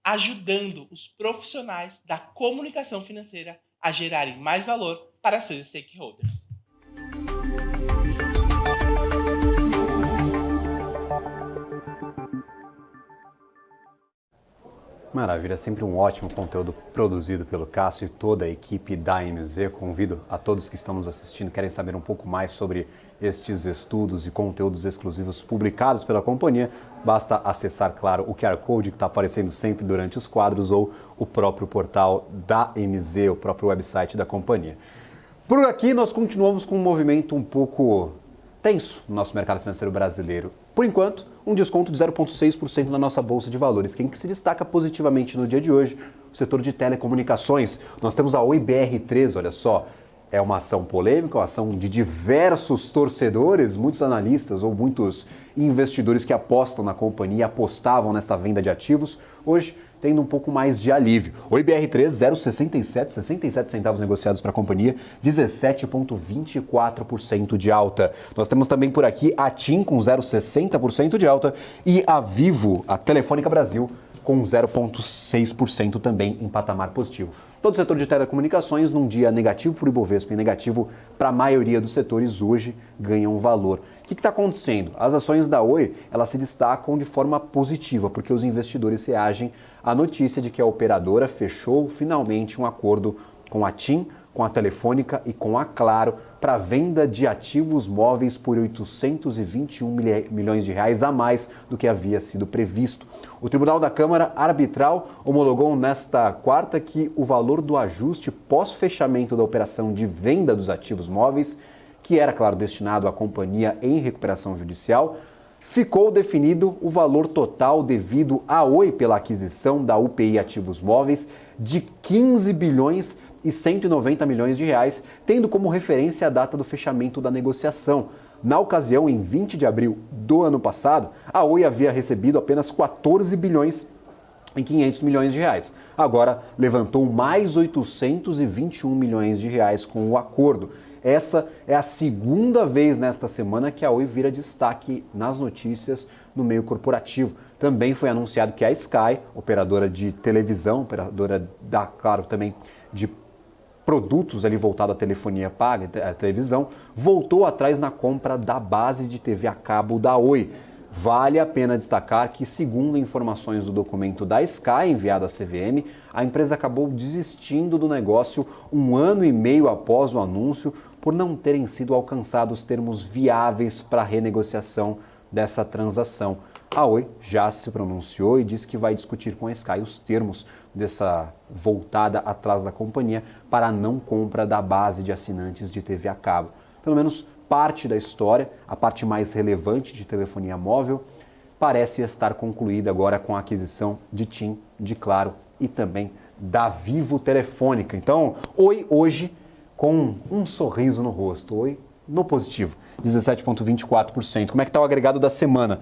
ajudando os profissionais da comunicação financeira a gerarem mais valor para seus stakeholders. Maravilha, sempre um ótimo conteúdo produzido pelo Cássio e toda a equipe da AMZ. Convido a todos que estão nos assistindo, querem saber um pouco mais sobre estes estudos e conteúdos exclusivos publicados pela companhia, basta acessar, claro, o QR Code que está aparecendo sempre durante os quadros ou o próprio portal da AMZ, o próprio website da companhia. Por aqui nós continuamos com um movimento um pouco tenso no nosso mercado financeiro brasileiro. Por enquanto, um desconto de 0,6% na nossa Bolsa de Valores. Quem que se destaca positivamente no dia de hoje? O setor de telecomunicações. Nós temos a Oi BR3, olha só. É uma ação polêmica, uma ação de diversos torcedores, muitos analistas ou muitos investidores que apostam na companhia, apostavam nessa venda de ativos, hoje tendo um pouco mais de alívio. Oi BR3, 0,67 centavos negociados para a companhia, 17,24% de alta. Nós temos também por aqui a TIM com 0,60% de alta e a Vivo, a Telefônica Brasil, com 0,6% também em patamar positivo. Todo o setor de telecomunicações, num dia negativo para o Ibovespa e negativo para a maioria dos setores, hoje ganham valor. O que está acontecendo? As ações da Oi, elas se destacam de forma positiva, porque os investidores reagem à notícia de que a operadora fechou finalmente um acordo com a TIM, com a Telefônica e com a Claro para a venda de ativos móveis por 821 milhões de reais a mais do que havia sido previsto. O Tribunal da Câmara Arbitral homologou nesta quarta que o valor do ajuste pós-fechamento da operação de venda dos ativos móveis, que era, claro, destinado à companhia em recuperação judicial, ficou definido o valor total devido à Oi pela aquisição da UPI Ativos Móveis de 15 bilhões e 190 milhões de reais, tendo como referência a data do fechamento da negociação. Na ocasião, em 20 de abril do ano passado, a Oi havia recebido apenas 14 bilhões e 500 milhões de reais. Agora levantou mais 821 milhões de reais com o acordo. Essa é a segunda vez nesta semana que a Oi vira destaque nas notícias no meio corporativo. Também foi anunciado que a Sky, operadora de televisão, operadora da, claro, também de produtos ali voltado à telefonia paga, à televisão, voltou atrás na compra da base de TV a cabo da Oi. Vale a pena destacar que, segundo informações do documento da Sky enviado à CVM, a empresa acabou desistindo do negócio 1 ano e meio após o anúncio por não terem sido alcançados termos viáveis para a renegociação dessa transação. A Oi já se pronunciou e disse que vai discutir com a Sky os termos dessa voltada atrás da companhia para a não compra da base de assinantes de TV a cabo. Pelo menos parte da história, a parte mais relevante de telefonia móvel, parece estar concluída agora com a aquisição de TIM, de Claro e também da Vivo Telefônica. Então, Oi hoje com um sorriso no rosto, Oi no positivo, 17,24%. Como é que está o agregado da semana?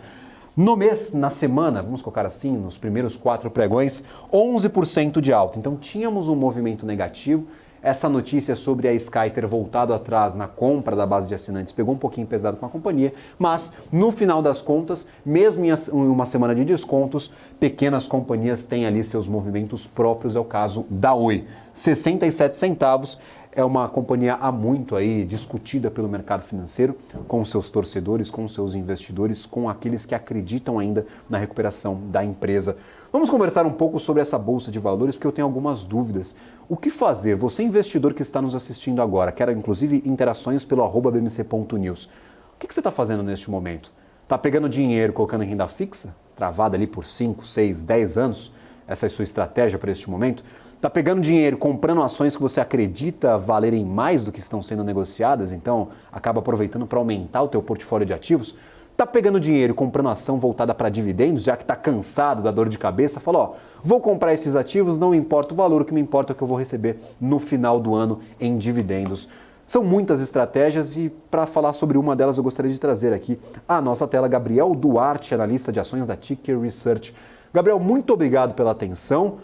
No mês, na semana, vamos colocar assim, nos primeiros 4 pregões, 11% de alta. Então tínhamos um movimento negativo. Essa notícia sobre a Sky ter voltado atrás na compra da base de assinantes pegou um pouquinho pesado com a companhia, mas no final das contas, mesmo em uma semana de descontos, pequenas companhias têm ali seus movimentos próprios, é o caso da Oi. 67 centavos. É uma companhia há muito aí discutida pelo mercado financeiro, com seus torcedores, com seus investidores, com aqueles que acreditam ainda na recuperação da empresa. Vamos conversar um pouco sobre essa Bolsa de Valores, porque eu tenho algumas dúvidas. O que fazer? Você, investidor que está nos assistindo agora, quero inclusive interações pelo @bmc.news. O que você está fazendo neste momento? Está pegando dinheiro, colocando em renda fixa, travada ali por 5, 6, 10 anos? Essa é a sua estratégia para este momento? Está pegando dinheiro, comprando ações que você acredita valerem mais do que estão sendo negociadas, então acaba aproveitando para aumentar o teu portfólio de ativos? Está pegando dinheiro, comprando ação voltada para dividendos, já que está cansado da dor de cabeça? Fala, ó, vou comprar esses ativos, não importa o valor, o que me importa é o que eu vou receber no final do ano em dividendos. São muitas estratégias e para falar sobre uma delas eu gostaria de trazer aqui à nossa tela Gabriel Duarte, analista de ações da Ticker Research. Gabriel, muito obrigado pela atenção.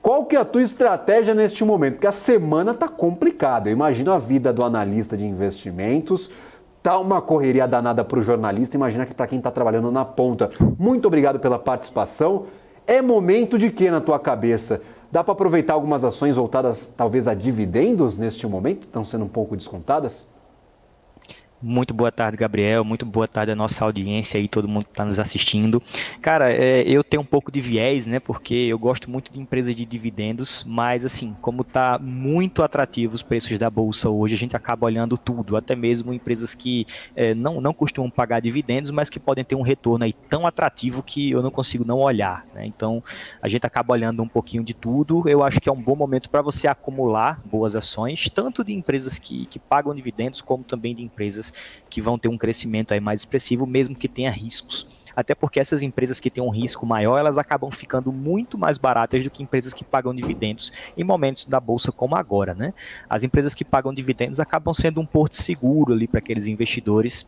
Qual que é a tua estratégia neste momento? Porque a semana está complicada. Eu imagino a vida do analista de investimentos, tá uma correria danada para o jornalista, imagina que para quem está trabalhando na ponta. Muito obrigado pela participação. É momento de quê na tua cabeça? Dá para aproveitar algumas ações voltadas talvez a dividendos neste momento? Estão sendo um pouco descontadas? Muito boa tarde, Gabriel. Muito boa tarde à nossa audiência e todo mundo que está nos assistindo. Cara, eu tenho um pouco de viés, né? Porque eu gosto muito de empresas de dividendos, mas assim, como está muito atrativo os preços da bolsa hoje, a gente acaba olhando tudo, até mesmo empresas que não costumam pagar dividendos, mas que podem ter um retorno aí tão atrativo que eu não consigo não olhar, né? Então, a gente acaba olhando um pouquinho de tudo. Eu acho que é um bom momento para você acumular boas ações, tanto de empresas que pagam dividendos, como também de empresas que vão ter um crescimento aí mais expressivo, mesmo que tenha riscos. Até porque essas empresas que têm um risco maior, elas acabam ficando muito mais baratas do que empresas que pagam dividendos em momentos da bolsa como agora, né? As empresas que pagam dividendos acabam sendo um porto seguro ali para aqueles investidores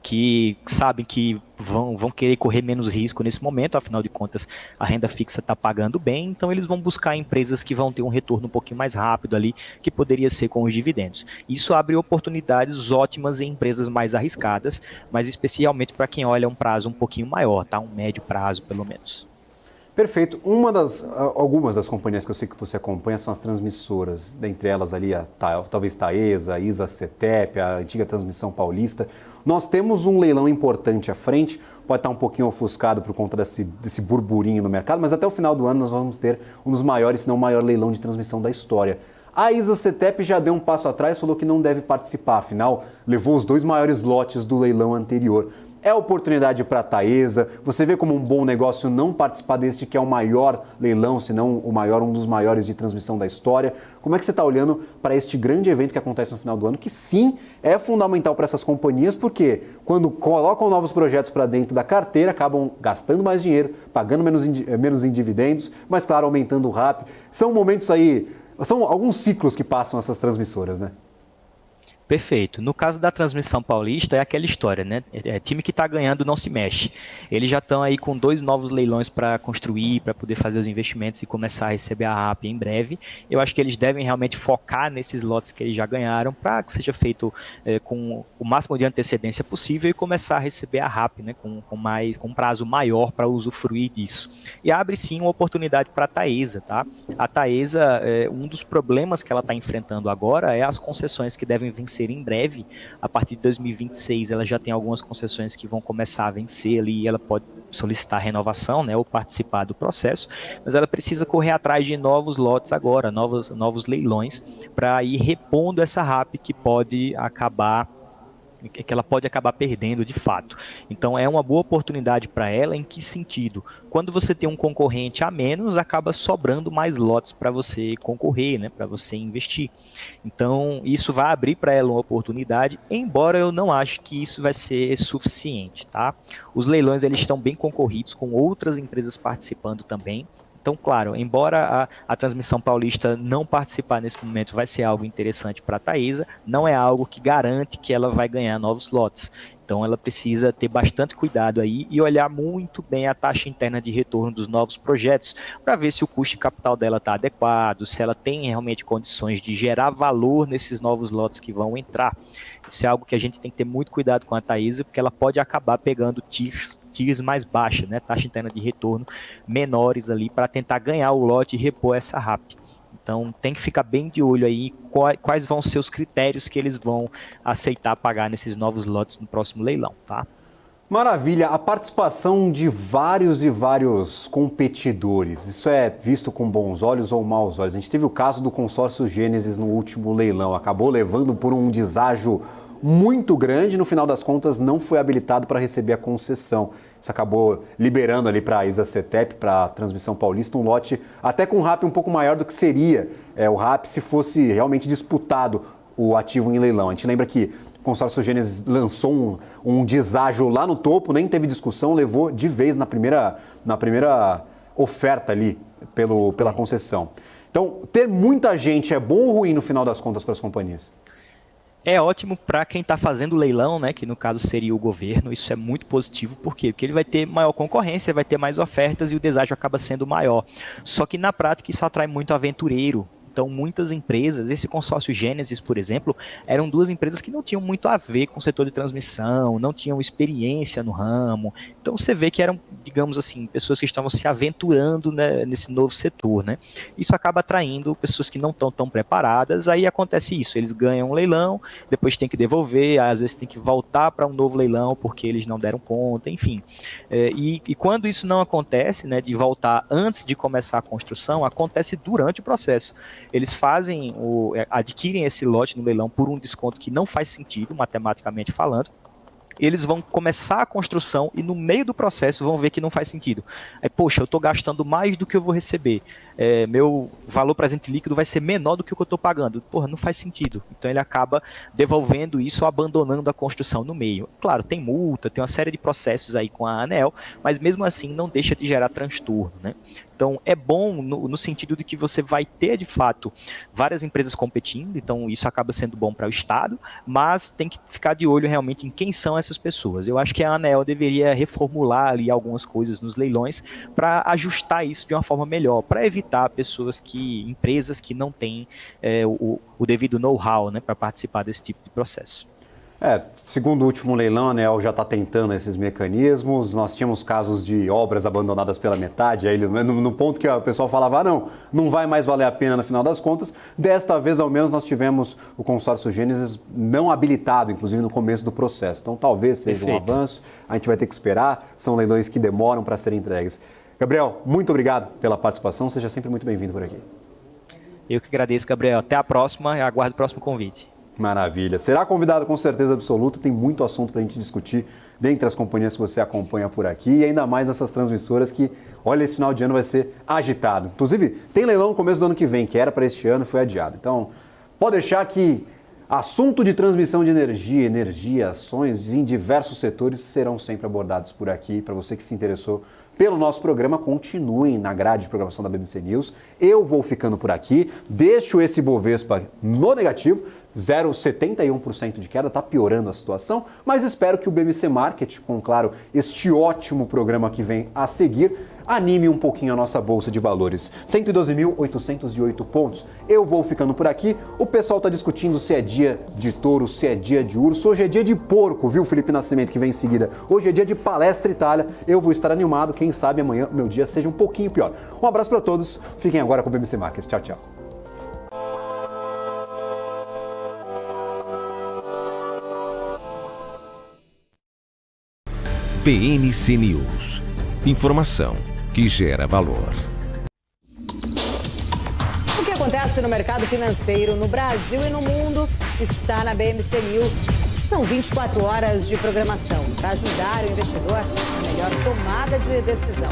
que sabem que vão querer correr menos risco nesse momento, afinal de contas a renda fixa está pagando bem, então eles vão buscar empresas que vão ter um retorno um pouquinho mais rápido ali, que poderia ser com os dividendos. Isso abre oportunidades ótimas em empresas mais arriscadas, mas especialmente para quem olha um prazo um pouquinho maior, tá? Um médio prazo pelo menos. Perfeito. Algumas das companhias que eu sei que você acompanha são as transmissoras, dentre elas ali talvez Taesa, ISA-CETEP, a antiga Transmissão Paulista. Nós temos um leilão importante à frente, pode estar um pouquinho ofuscado por conta desse burburinho no mercado, mas até o final do ano nós vamos ter um dos maiores, se não o maior leilão de transmissão da história. A ISA-CETEP já deu um passo atrás, falou que não deve participar, afinal levou os 2 maiores lotes do leilão anterior. É oportunidade para a Taesa? Você vê como um bom negócio não participar deste que é o maior leilão, se não o maior, um dos maiores de transmissão da história? Como é que você está olhando para este grande evento que acontece no final do ano, que sim, é fundamental para essas companhias, porque quando colocam novos projetos para dentro da carteira, acabam gastando mais dinheiro, pagando menos em dividendos, mas claro, aumentando o RAP. São momentos aí, são alguns ciclos que passam essas transmissoras, né? Perfeito. No caso da Transmissão Paulista, é aquela história, né? Time que está ganhando não se mexe. Eles já estão aí com 2 novos leilões para construir, para poder fazer os investimentos e começar a receber a RAP em breve. Eu acho que eles devem realmente focar nesses lotes que eles já ganharam, para que seja feito com o máximo de antecedência possível e começar a receber a RAP, né? Com um prazo maior para usufruir disso. E abre sim uma oportunidade para a Taesa, tá? A Taesa, um dos problemas que ela está enfrentando agora é as concessões que devem vencer em breve. A partir de 2026 ela já tem algumas concessões que vão começar a vencer ali e ela pode solicitar renovação, né, ou participar do processo, mas ela precisa correr atrás de novos lotes agora, novos leilões, para ir repondo essa RAP que ela pode acabar perdendo de fato. Então é uma boa oportunidade para ela. Em que sentido? Quando você tem um concorrente a menos, acaba sobrando mais lotes para você concorrer, né, para você investir. Então isso vai abrir para ela uma oportunidade, embora eu não acho que isso vai ser suficiente, tá? Os leilões eles estão bem concorridos, com outras empresas participando também. Então, claro, embora a Transmissão Paulista não participar nesse momento vai ser algo interessante para a Taesa, não é algo que garante que ela vai ganhar novos lotes. Então ela precisa ter bastante cuidado aí e olhar muito bem a taxa interna de retorno dos novos projetos para ver se o custo de capital dela está adequado, se ela tem realmente condições de gerar valor nesses novos lotes que vão entrar. Isso é algo que a gente tem que ter muito cuidado com a Taesa, porque ela pode acabar pegando tiers mais baixas, né, taxa interna de retorno menores ali, para tentar ganhar o lote e repor essa RAP. Então tem que ficar bem de olho aí quais vão ser os critérios que eles vão aceitar pagar nesses novos lotes no próximo leilão, tá? Maravilha, a participação de vários e vários competidores, isso é visto com bons olhos ou maus olhos? A gente teve o caso do consórcio Gênesis no último leilão, acabou levando por um deságio muito grande, no final das contas não foi habilitado para receber a concessão. Isso acabou liberando ali para a ISA-CETEP, para a Transmissão Paulista, um lote até com um RAP um pouco maior do que seria o RAP se fosse realmente disputado o ativo em leilão. A gente lembra que o consórcio Gênesis lançou um deságio lá no topo, nem teve discussão, levou de vez na primeira oferta ali pela concessão. Então, ter muita gente é bom ou ruim no final das contas para as companhias? É ótimo para quem está fazendo o leilão, né, que no caso seria o governo. Isso é muito positivo. Por quê? Porque ele vai ter maior concorrência, vai ter mais ofertas e o deságio acaba sendo maior. Só que na prática isso atrai muito aventureiro Então, muitas empresas, esse consórcio Gênesis, por exemplo, eram duas empresas que não tinham muito a ver com o setor de transmissão, não tinham experiência no ramo. Então, você vê que eram, digamos assim, pessoas que estavam se aventurando, né, nesse novo setor, né? Isso acaba atraindo pessoas que não estão tão preparadas, aí acontece isso, eles ganham um leilão, depois tem que devolver, às vezes tem que voltar para um novo leilão porque eles não deram conta, enfim. E quando isso não acontece, né, de voltar antes de começar a construção, acontece durante o processo. Eles adquirem esse lote no leilão por um desconto que não faz sentido, matematicamente falando. Eles vão começar a construção e no meio do processo vão ver que não faz sentido. Aí, poxa, eu estou gastando mais do que eu vou receber. Meu valor presente líquido vai ser menor do que o que eu estou pagando. Porra, não faz sentido. Então ele acaba devolvendo isso ou abandonando a construção no meio. Claro, tem multa, tem uma série de processos aí com a ANEEL, mas mesmo assim não deixa de gerar transtorno, né? Então é bom no sentido de que você vai ter de fato várias empresas competindo, então isso acaba sendo bom para o Estado, mas tem que ficar de olho realmente em quem são essas pessoas. Eu acho que a ANEEL deveria reformular ali algumas coisas nos leilões para ajustar isso de uma forma melhor, para evitar empresas que não têm o devido know-how, né, para participar desse tipo de processo. Segundo o último leilão, a ANEEL já está tentando esses mecanismos. Nós tínhamos casos de obras abandonadas pela metade, aí no ponto que o pessoal falava, não vai mais valer a pena no final das contas. Desta vez, ao menos, nós tivemos o consórcio Gênesis não habilitado, inclusive no começo do processo. Então, talvez seja um avanço, a gente vai ter que esperar, são leilões que demoram para serem entregues. Gabriel, muito obrigado pela participação, seja sempre muito bem-vindo por aqui. Eu que agradeço, Gabriel. Até a próxima e aguardo o próximo convite. Maravilha. Será convidado com certeza absoluta, tem muito assunto para a gente discutir dentre as companhias que você acompanha por aqui e ainda mais nessas transmissoras que, olha, esse final de ano vai ser agitado. Inclusive, tem leilão no começo do ano que vem, que era para este ano e foi adiado. Então, pode deixar que assunto de transmissão de energia, ações em diversos setores serão sempre abordados por aqui. Para você que se interessou pelo nosso programa, continuem na grade de programação da BMC News. Eu vou ficando por aqui, deixo esse Bovespa no negativo, 0,71% de queda, está piorando a situação, mas espero que o BMC Market, com, claro, este ótimo programa que vem a seguir, anime um pouquinho a nossa Bolsa de Valores. 112.808 pontos. Eu vou ficando por aqui. O pessoal está discutindo se é dia de touro, se é dia de urso. Hoje é dia de porco, viu, Felipe Nascimento, que vem em seguida. Hoje é dia de Palestra Itália. Eu vou estar animado. Quem sabe amanhã meu dia seja um pouquinho pior. Um abraço para todos. Fiquem agora com o BMC Market. Tchau, tchau. BMC News. Informação que gera valor. O que acontece no mercado financeiro no Brasil e no mundo está na BMC News. São 24 horas de programação para ajudar o investidor na melhor tomada de decisão.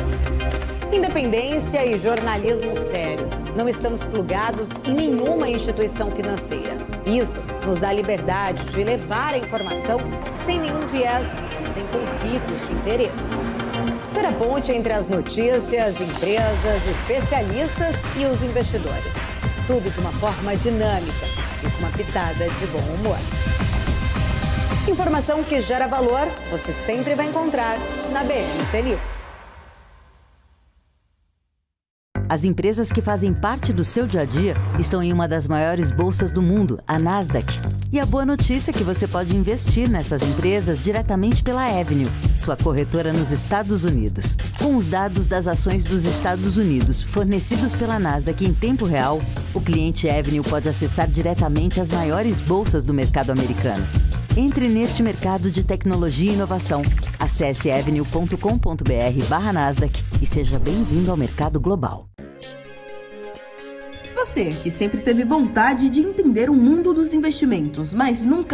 Independência e jornalismo sério. Não estamos plugados em nenhuma instituição financeira. Isso nos dá liberdade de levar a informação sem nenhum viés, sem conflitos de interesse. Ser a ponte entre as notícias, empresas, especialistas e os investidores. Tudo de uma forma dinâmica e com uma pitada de bom humor. Informação que gera valor, você sempre vai encontrar na BMC News. As empresas que fazem parte do seu dia a dia estão em uma das maiores bolsas do mundo, a Nasdaq. E a boa notícia é que você pode investir nessas empresas diretamente pela Avenue, sua corretora nos Estados Unidos. Com os dados das ações dos Estados Unidos fornecidos pela Nasdaq em tempo real, o cliente Avenue pode acessar diretamente as maiores bolsas do mercado americano. Entre neste mercado de tecnologia e inovação. Acesse avenue.com.br/Nasdaq e seja bem-vindo ao mercado global. Você, que sempre teve vontade de entender o mundo dos investimentos, mas nunca